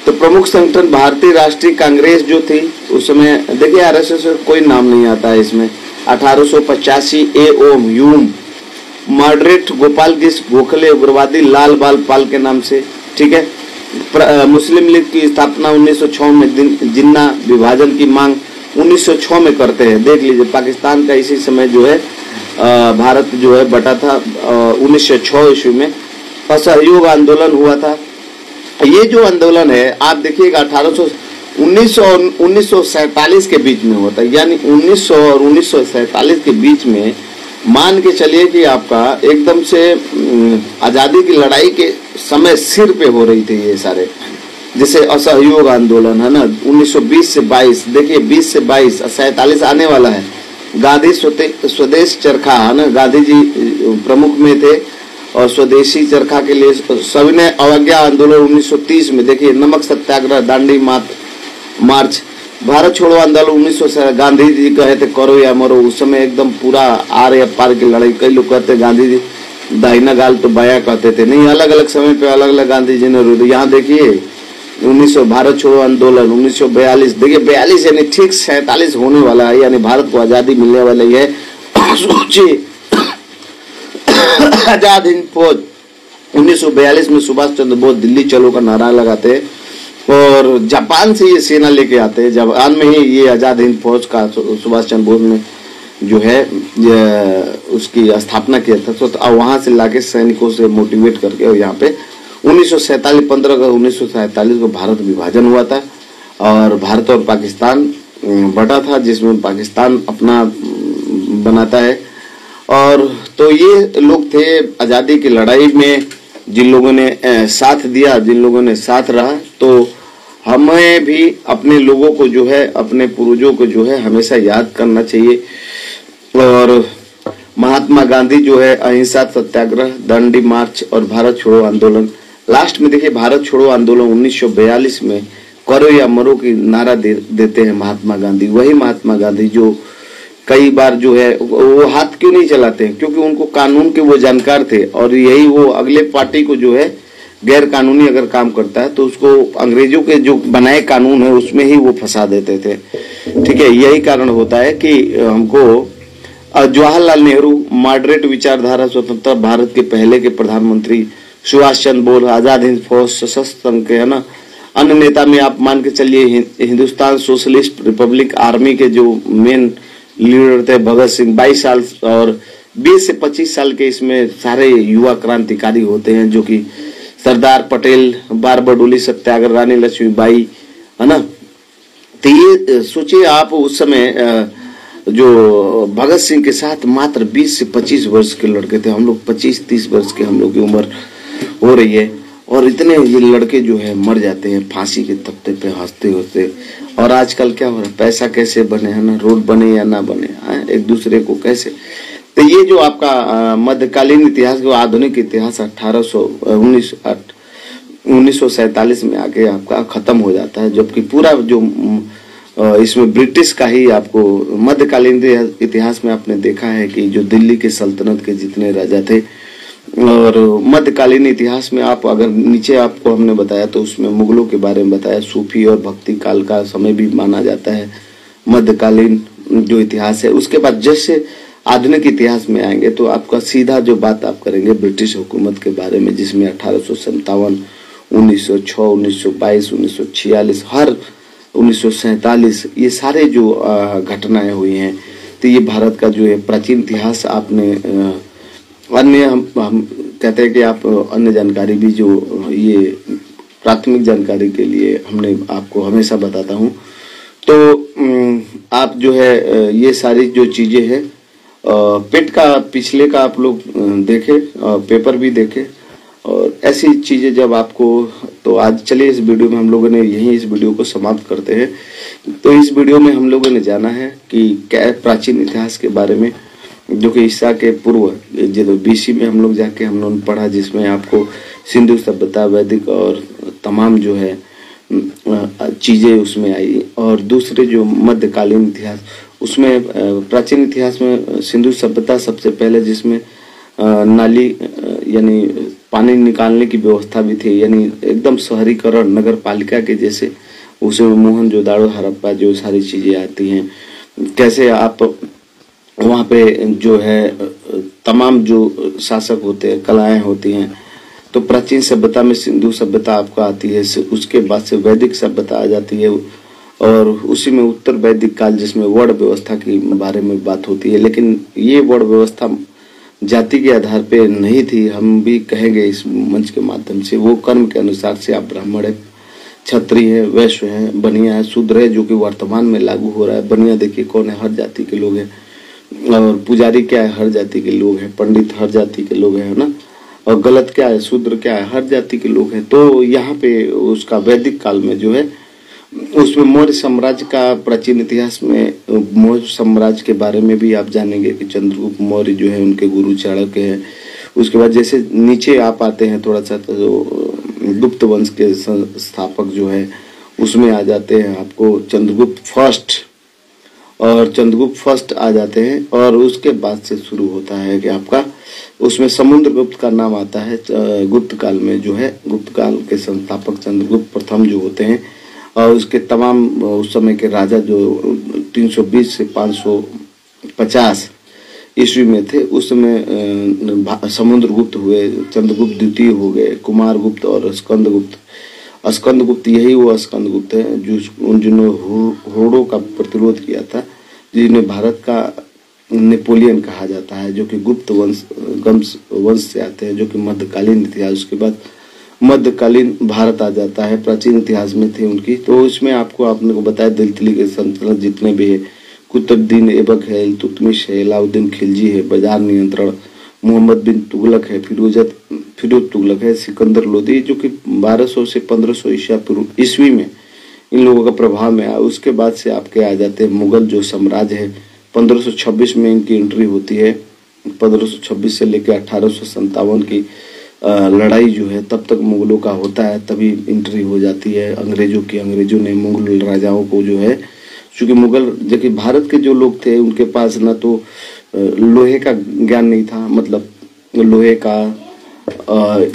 तो प्रमुख संगठन भारतीय राष्ट्रीय कांग्रेस जो थी उस समय, देखिए आरएसएस कोई नाम नहीं आता है इसमें। 1885 एओम यूम, मॉडरेट गोपाल कृष्ण गोखले, उग्रवादी लाल बाल पाल के नाम से, ठीक है। मुस्लिम लीग की स्थापना 1906 में, जिन्ना विभाजन की मांग 1906 में करते हैं। देख लीजिए पाकिस्तान का इसी समय जो है भारत जो है बटा था 1906 ईस्वी में। असहयोग आंदोलन हुआ था। ये जो आंदोलन है आप देखिएगा 1947 के बीच में होता है, यानी 1900 और 1947 के बीच में मान के चलिए कि आपका एकदम से आजादी की लड़ाई के समय सिर पे हो रही थी ये सारे, जैसे असहयोग आंदोलन है ना 1920 से 22, देखिए 20 से 22, 47 आने वाला है। गांधी स्वदेश चरखा है ना, गांधी जी प्रमुख में थे और स्वदेशी चरखा के लिए सविनय अवज्ञा आंदोलन 1930 में, देखिए नमक सत्याग्रह, दांडी मार्च, भारत छोड़ो आंदोलन 1900, गांधी जी कहे थे करो या मरो, उस समय एकदम पूरा आर या पार की लड़ाई। कई लोग कहते गांधी जी दाहिना गाल तो बाया कहते थे, नहीं, अलग अलग समय पे अलग अलग गांधी जी ने। यहाँ देखिए 1900 भारत छोड़ो आंदोलन 1942, देखिए 42 यानी ठीक 47 होने वाला है, यानी भारत को आजादी मिलने वाली है। सोचिए आजाद हिंद फौज 1942 में सुभाष चंद्र बोस दिल्ली चलो का नारा लगाते हैं और जापान से ये सेना लेके आते हैं। जापान में ही ये आजाद हिंद फौज का सुभाष चंद्र बोस ने जो है उसकी स्थापना किया था। तो वहां से लाके सैनिकों से मोटिवेट करके और यहाँ पे 1947 15 अगस्त 1947 को भारत विभाजन हुआ था और भारत और पाकिस्तान बटा था, जिसमें पाकिस्तान अपना बनाता है। और तो ये लोग थे आजादी की लड़ाई में जिन लोगों ने साथ दिया, जिन लोगों ने साथ रहा। तो हमें भी अपने लोगों को जो है, अपने पूर्वजों को जो है हमेशा याद करना चाहिए। और महात्मा गांधी जो है अहिंसा सत्याग्रह, दांडी मार्च और भारत छोड़ो आंदोलन लास्ट में देखिए भारत छोड़ो आंदोलन 1942 में करो या मरो की नारा देते हैं महात्मा गांधी। वही महात्मा गांधी जो कई बार जो है वो हाथ क्यों नहीं चलाते हैं, क्योंकि उनको कानून के वो जानकार थे, और यही वो अगले पार्टी को जो है गैर कानूनी अगर काम करता है तो उसको अंग्रेजों के जो बनाए कानून है उसमें ही वो फंसा देते थे। ठीक है, यही कारण होता है कि हमको जवाहरलाल नेहरू मॉडरेट विचारधारा स्वतंत्र भारत के पहले के प्रधानमंत्री, सुभाष चंद्र बोस आजाद हिंद फौज सशस्त्र संघ के, है ना, अन्य नेता में आप मान के चलिए हिंदुस्तान सोशलिस्ट रिपब्लिक आर्मी के जो मेन लीडर थे भगत सिंह, 22 साल और 20 से 25 साल के इसमें सारे युवा क्रांतिकारी होते हैं, जो कि सरदार पटेल, बारबडोली सत्याग्रह, रानी लक्ष्मीबाई, है ना। तो ये सोचिए आप उस समय जो भगत सिंह के साथ मात्र 20 से 25 वर्ष के लड़के थे, हम लोग 25-30 वर्ष के हम लोग की उम्र हो रही है, और इतने ये लड़के जो है मर जाते हैं फांसी के तख्ते पे हंसते हंसते। और आजकल क्या हो रहा है, पैसा कैसे बने, है ना, रोड बने या ना बने, एक दूसरे को कैसे। तो ये जो आपका मध्यकालीन इतिहास को आधुनिक इतिहास 1947 में आके आपका खत्म हो जाता है, जबकि पूरा जो इसमें ब्रिटिश का ही आपको मध्यकालीन इतिहास में आपने देखा है कि जो दिल्ली के सल्तनत के जितने राजा थे, और मध्यकालीन इतिहास में आप अगर नीचे आपको हमने बताया तो उसमें मुगलों के बारे में बताया, सूफी और भक्ति काल का समय भी माना जाता है मध्यकालीन जो इतिहास है। उसके बाद जैसे आधुनिक इतिहास में आएंगे तो आपका सीधा जो बात आप करेंगे ब्रिटिश हुकूमत के बारे में, जिसमें 1857, 1906, 1922, 1946, हर 1947 ये सारे जो घटनाएं हुई हैं। तो ये भारत का जो है प्राचीन इतिहास आपने अन्य हम कहते हैं कि आप अन्य जानकारी भी जो ये प्राथमिक जानकारी के लिए हमने आपको हमेशा बताता हूँ। तो आप जो है ये सारी जो चीजें हैं पेट का पिछले का आप लोग देखें, पेपर भी देखें, और ऐसी चीजें जब आपको, तो आज चलिए इस वीडियो में हम लोगों ने यही इस वीडियो को समाप्त करते हैं। तो इस वीडियो में हम लोगों ने जाना है कि क्या प्राचीन इतिहास के बारे में, जो कि ईसा के पूर्व जो BC में हम लोग जाके हम लोगों ने पढ़ा, जिसमें आपको सिंधु सभ्यता, वैदिक और तमाम जो है चीजें उसमें आई। और दूसरे जो मध्यकालीन इतिहास, उसमें प्राचीन इतिहास में सिंधु सभ्यता सबसे पहले, जिसमें नाली यानी पानी निकालने की व्यवस्था भी थी, यानी एकदम शहरीकरण नगर पालिका के जैसे, उसमें मोहनजोदाड़ो, हड़प्पा जो सारी चीजें आती हैं, कैसे आप वहाँ पे जो है तमाम जो शासक होते हैं, कलाएं होती हैं। तो प्राचीन सभ्यता में सिंधु सभ्यता आपको आती है, उसके बाद से वैदिक सभ्यता आ जाती है, और उसी में उत्तर वैदिक काल, जिसमें वर्ण व्यवस्था के बारे में बात होती है। लेकिन ये वर्ण व्यवस्था जाति के आधार पे नहीं थी, हम भी कहेंगे इस मंच के माध्यम से। वो कर्म के अनुसार से आप ब्राह्मण है, क्षत्रिय है, वैश्य है, बनिया है, शूद्र है, जो कि वर्तमान में लागू हो रहा है। बनिया देखिए कौन है, हर जाति के लोग हैं, और पुजारी क्या है, हर जाति के लोग हैं, पंडित हर जाति के लोग हैं, ना। और गलत क्या है, शूद्र क्या है, हर जाति के लोग हैं। तो यहाँ पे उसका वैदिक काल में जो है, उसमें मौर्य साम्राज्य का प्राचीन इतिहास में मौर्य साम्राज्य के बारे में भी आप जानेंगे कि चंद्रगुप्त मौर्य जो है उनके गुरु चाणक्य हैं। उसके बाद जैसे नीचे आप आते हैं थोड़ा सा, तो गुप्त वंश के संस्थापक जो है उसमें आ जाते हैं आपको चंद्रगुप्त फर्स्ट, और चंद्रगुप्त फर्स्ट आ जाते हैं। और उसके बाद से शुरू होता है कि आपका उसमें समुद्रगुप्त का नाम आता है। गुप्त काल में जो है, गुप्त काल के संस्थापक चंद्रगुप्त प्रथम जो होते हैं, और उसके तमाम उस समय के राजा जो 320 से 550 ईस्वी में थे, उस समय समुद्रगुप्त हुए, चंद्रगुप्त द्वितीय हो गए, कुमारगुप्त और स्कंदगुप्त। स्कंदगुप्त यही वो स्कंदगुप्त है जिन्होंने होड़ों का प्रतिरोध किया था, जिन्हें भारत का नेपोलियन कहा जाता है, जो कि गुप्त वंश से आते हैं, जो कि मध्यकालीन इतिहास। उसके बाद मध्यकालीन भारत आ जाता है, प्राचीन इतिहास में थे उनकी। तो इसमें आपने को बताया दिल्ली के सल्तनत जितने भी है, कुतुबुद्दीन ऐबक है, इल्तुतमिश है, अलाउद्दीन खिलजी है, बाजार नियंत्रण, मोहम्मद बिन तुगलक है, फिरोज तुगलक है, सिकंदर लोदी, जो कि 1200 से 1500 ईस्वी में इन लोगों का प्रभाव में आया। उसके बाद से आपके आ जाते हैं मुगल जो साम्राज्य है, 1526 में इनकी एंट्री होती है, 1526 से लेकर 1857 की लड़ाई जो है तब तक मुगलों का होता है, तभी एंट्री हो जाती है अंग्रेजों की। अंग्रेजों ने मुगल राजाओं को जो है, चूंकि मुगल जबकि भारत के जो लोग थे उनके पास ना तो लोहे का ज्ञान नहीं था, मतलब लोहे का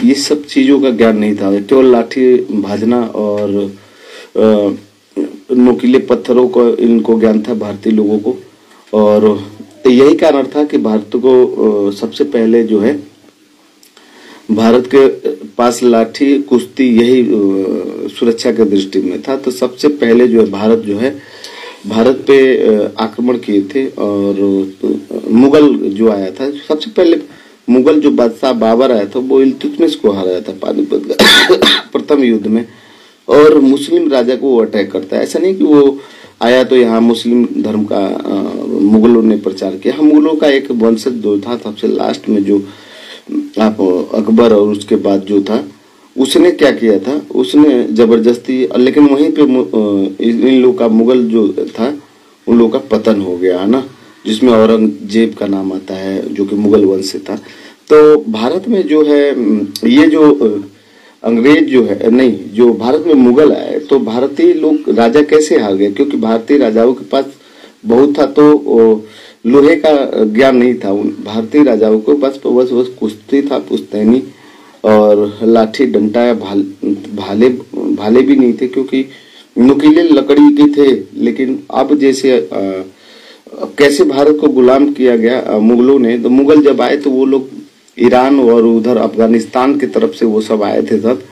ये सब चीजों का ज्ञान नहीं था, केवल लाठी भाजना और नोकीले पत्थरों का इनको ज्ञान था भारतीय लोगों को। और यही कारण था कि भारत को सबसे पहले जो है भारत के पास लाठी कुश्ती यही सुरक्षा के दृष्टि में था। तो सबसे पहले जो है भारत पे आक्रमण किए थे। और मुगल जो आया था, सबसे पहले मुगल जो बादशाह बाबर आया था वो इल्तुतमिश को हराया था पानीपत का प्रथम युद्ध में। और मुस्लिम राजा को वो अटैक करता है। ऐसा नहीं कि वो आया तो यहाँ मुस्लिम धर्म का मुगलों ने प्रचार किया। हम मुगलों का एक वंशज जो था सबसे लास्ट में जो आप अकबर और उसके बाद जो था उसने क्या किया था, उसने जबरदस्ती, लेकिन वहीं पे इन लोगों का मुगल जो था उन लोगों का पतन हो गया है ना, जिसमें औरंगजेब का नाम आता है जो कि मुगल वंश से था। तो भारत में जो है ये जो अंग्रेज जो है नहीं, जो भारत में मुगल आए तो भारतीय लोग राजा कैसे हार गए, क्योंकि भारतीय राजाओं के पास बहुत था तो लोहे का ज्ञान नहीं था। भारतीय राजाओं को बस कुश्ती था, पुश्तैनी और लाठी डंडा या भाले भी नहीं थे, क्योंकि नुकीले लकड़ी के थे। लेकिन अब जैसे कैसे भारत को गुलाम किया गया मुगलों ने, तो मुगल जब आए तो वो लोग ईरान और उधर अफगानिस्तान की तरफ से वो सब आए थे सब।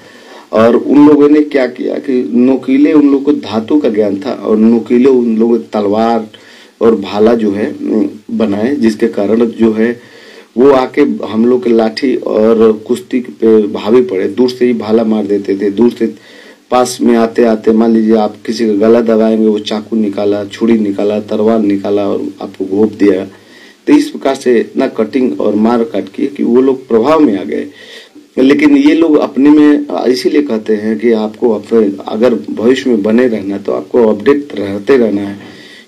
और उन लोगों ने क्या किया कि नुकीले, उन लोगों को धातु का ज्ञान था और नुकीले उन लोगों तलवार और भाला जो है बनाए, जिसके कारण जो है वो आके हम लोग के लाठी और कुश्ती पे भावी पड़े। दूर से ही भाला मार देते थे, दूर से पास में आते आते मान लीजिए आप किसी का गला दबाएंगे, वो चाकू निकाला, छुरी निकाला, तलवार निकाला और आपको घोंप दिया। तो इस प्रकार से इतना कटिंग और मार काट किए कि वो लोग प्रभाव में आ गए। लेकिन ये लोग अपने में इसीलिए कहते हैं कि आपको अगर भविष्य में बने रहना तो आपको अपडेट रहते रहना है,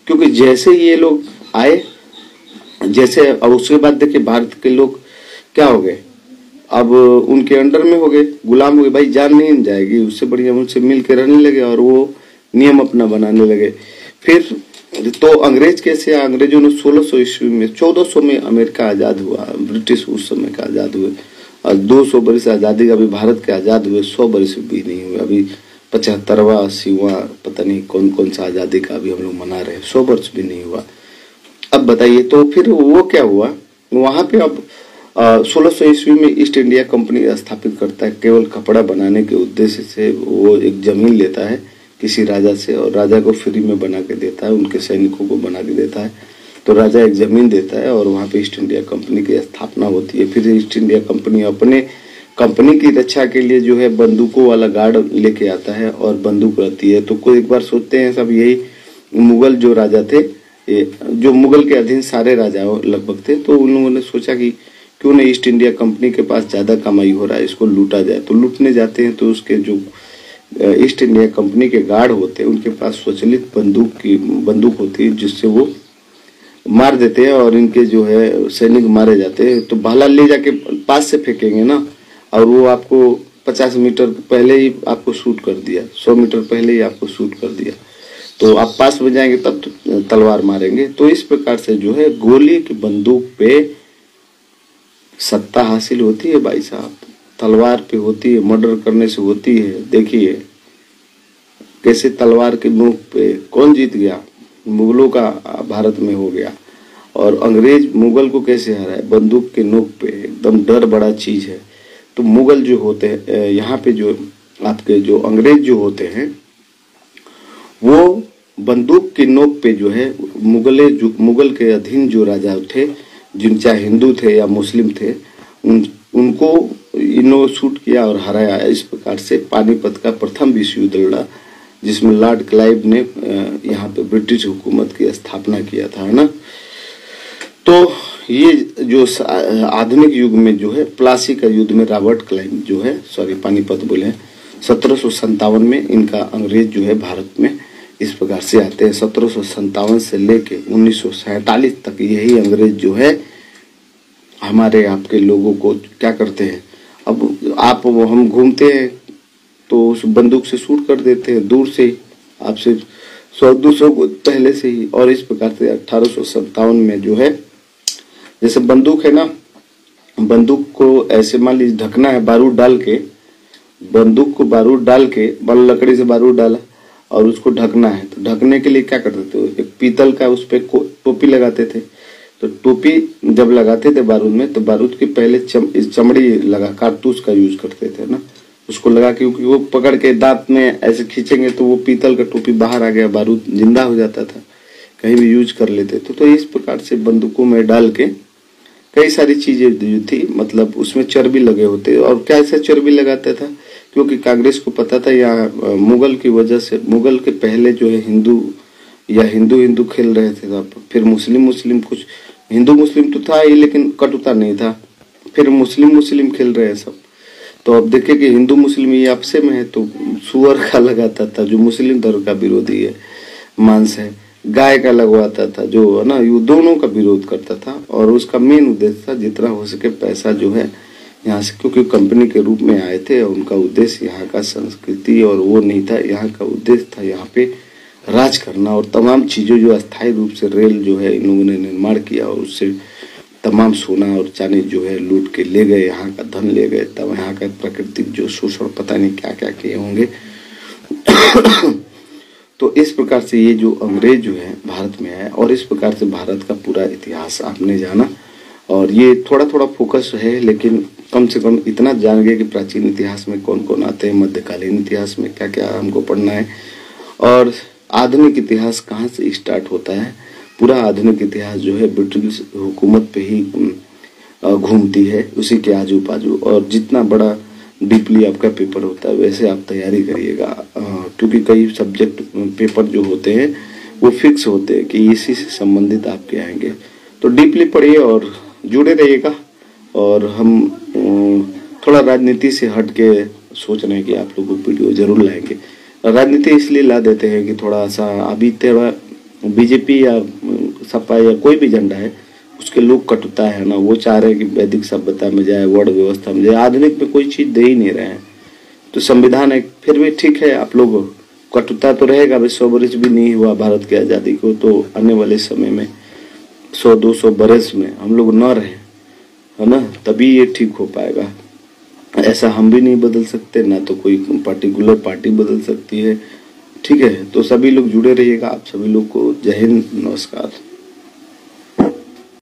क्योंकि जैसे ये लोग आए, जैसे अब उसके बाद देखिए भारत के लोग क्या हो गए, अब उनके अंडर में हो गए, गुलाम हो गए। भाई जान नहीं जाएगी, उससे बढ़िया उनसे मिल के रहने लगे और वो नियम अपना बनाने लगे। फिर तो अंग्रेज कैसे, अंग्रेजों ने 1600 ईस्वी में 1400 में अमेरिका आजाद हुआ, ब्रिटिश उस समय का आजाद हुए और 200 बरस आजादी का, अभी भारत के आजाद हुए 100 बरस भी नहीं हुए। अभी 75वां 80वां पता नहीं कौन कौन सा आजादी का अभी हम लोग मना रहे हैं, 100 वर्ष भी नहीं हुआ। अब बताइए तो फिर वो क्या हुआ वहां पे। अब 1600 ईस्वी में ईस्ट इंडिया कंपनी स्थापित करता है, केवल कपड़ा बनाने के उद्देश्य से। वो एक जमीन लेता है किसी राजा से और राजा को फ्री में बना के देता है, उनके सैनिकों को बना के देता है। तो राजा एक जमीन देता है और वहां पे ईस्ट इंडिया कंपनी की स्थापना होती है। फिर ईस्ट इंडिया कंपनी अपने कंपनी की रक्षा के लिए जो है बंदूकों वाला गार्ड लेके आता है और बंदूक रहती है। तो कोई एक बार सोचते हैं सब, यही मुगल जो राजा थे, जो मुगल के अधीन सारे राजा लगभग थे, तो उन लोगों ने सोचा कि क्यों नहीं ईस्ट इंडिया कंपनी के पास ज्यादा कमाई हो रहा है, इसको लूटा जाए। तो लूटने जाते हैं तो उसके जो ईस्ट इंडिया कंपनी के गार्ड होते हैं उनके पास स्वचालित बंदूक होती है, जिससे वो मार देते हैं और इनके जो है सैनिक मारे जाते हैं। तो भाला ले जाके पास से फेंकेंगे ना, और वो आपको 50 मीटर पहले ही आपको शूट कर दिया, 100 मीटर पहले ही आपको शूट कर दिया, तो आप पास में जाएंगे तब तो तलवार मारेंगे। तो इस प्रकार से जो है गोली की बंदूक पे सत्ता हासिल होती है भाई साहब, तलवार पे होती है, मर्डर करने से होती है। देखिए कैसे तलवार के नोक पे कौन जीत गया, मुगलों का भारत में हो गया। और अंग्रेज मुगल को कैसे हराए, बंदूक के नोक पे। एकदम डर बड़ा चीज है। तो मुगल जो होते हैं यहाँ पे, जो आपके जो अंग्रेज जो होते हैं वो बंदूक के नोक पे जो है मुगल के अधीन जो राजा थे, जिन चाहे हिंदू थे या मुस्लिम थे, उनको इन्हों शूट किया और हराया। इस प्रकार से पानीपत का प्रथम विश्व युद्ध लड़ा, जिसमें लॉर्ड क्लाइव ने यहाँ पे ब्रिटिश हुकूमत की स्थापना किया था, है ना। तो ये जो आधुनिक युग में जो है प्लासी का युद्ध में रॉबर्ट क्लाइव जो है, सॉरी पानीपत बोले, 1757 में इनका अंग्रेज जो है भारत में इस प्रकार से आते हैं। 1757 से लेके 1947 तक यही अंग्रेज जो है हमारे आपके लोगों को क्या करते हैं। अब आप हम घूमते हैं तो उस बंदूक से शूट कर देते हैं दूर से ही, आपसे 100-200 को पहले से ही। और इस प्रकार से 1857 में जो है, जैसे बंदूक है ना, बंदूक को ऐसे मान लीजिए ढकना है बारूद डाल के, बंदूक को बारूद डाल के, लकड़ी से बारूद डाला और उसको ढकना है। तो ढकने के लिए क्या करते थे, एक पीतल का उस पर टोपी लगाते थे। तो टोपी जब लगाते थे बारूद में, तो बारूद के पहले चमड़ी लगा, कारतूस का यूज करते थे ना, उसको लगा के, क्योंकि वो पकड़ के दांत में ऐसे खींचेंगे तो वो पीतल का टोपी बाहर आ गया, बारूद जिंदा हो जाता था, कहीं भी यूज कर लेते थे। तो इस प्रकार से बंदूकों में डाल के कई सारी चीजें जो थी, मतलब उसमें चर्बी लगे होते। और कैसे चर्बी लगाता था, क्योंकि कांग्रेस को पता था यहाँ मुगल की वजह से, मुगल के पहले जो है हिंदू खेल रहे थे, फिर मुस्लिम कुछ, हिंदू मुस्लिम तो था ही लेकिन कटुता नहीं था, फिर मुस्लिम खेल रहे हैं सब। तो अब देखे कि हिंदू मुस्लिम ये आपसे में है, तो सुअर का लगाता था जो मुस्लिम धर्म का विरोधी है, मांस है, गाय का लगवाता था जो है ना, ये दोनों का विरोध करता था। और उसका मेन उद्देश्य था जितना हो सके पैसा जो है यहाँ से, क्योंकि कंपनी के रूप में आए थे, उनका उद्देश्य यहाँ का संस्कृति और वो नहीं था, यहाँ का उद्देश्य था यहाँ पे राज करना। और तमाम चीजों जो अस्थायी रूप से रेल जो है इन लोगों ने निर्माण किया, और उससे तमाम सोना और चांदी जो है लूट के ले गए, यहाँ का धन ले गए, तब यहाँ का प्राकृतिक जो शोषण पता नहीं क्या क्या किए होंगे। तो इस प्रकार से ये जो अंग्रेज जो है भारत में आए, और इस प्रकार से भारत का पूरा इतिहास आपने जाना। और ये थोड़ा थोड़ा फोकस है, लेकिन कम से कम इतना जान गए कि प्राचीन इतिहास में कौन कौन आते हैं, मध्यकालीन इतिहास में क्या क्या हमको पढ़ना है, और आधुनिक इतिहास कहाँ से स्टार्ट होता है। पूरा आधुनिक इतिहास जो है ब्रिटिश हुकूमत पे ही घूमती है, उसी के आजू बाजू। और जितना बड़ा डीपली आपका पेपर होता है वैसे आप तैयारी करिएगा, क्योंकि कई सब्जेक्ट पेपर जो होते हैं वो फिक्स होते हैं कि इसी से संबंधित आपके आएंगे। तो डीपली पढ़िए और जुड़े रहिएगा। और हम थोड़ा राजनीति से हट के सोच रहे हैं कि आप लोगों को वीडियो जरूर लाएंगे। राजनीति इसलिए ला देते हैं कि थोड़ा सा अभी तेरा बीजेपी या सपा या कोई भी झंडा है, उसके लोग कटुता है ना, वो चाह रहे हैं कि वैदिक सभ्यता में जाए, वर्ण व्यवस्था में जाए, आधुनिक में कोई चीज दे ही नहीं रहे हैं। तो संविधान है, फिर भी ठीक है, आप लोग कटुता तो रहेगा। 100 वर्ष भी नहीं हुआ भारत की आजादी को, तो आने वाले समय में 100-200 बरस में हम लोग न रहे, है ना, तभी ये ठीक हो पाएगा। ऐसा हम भी नहीं बदल सकते, ना तो कोई पर्टिकुलर पार्टी बदल सकती है। ठीक है, तो सभी लोग जुड़े रहिएगा। आप सभी लोग को जय हिंद, नमस्कार।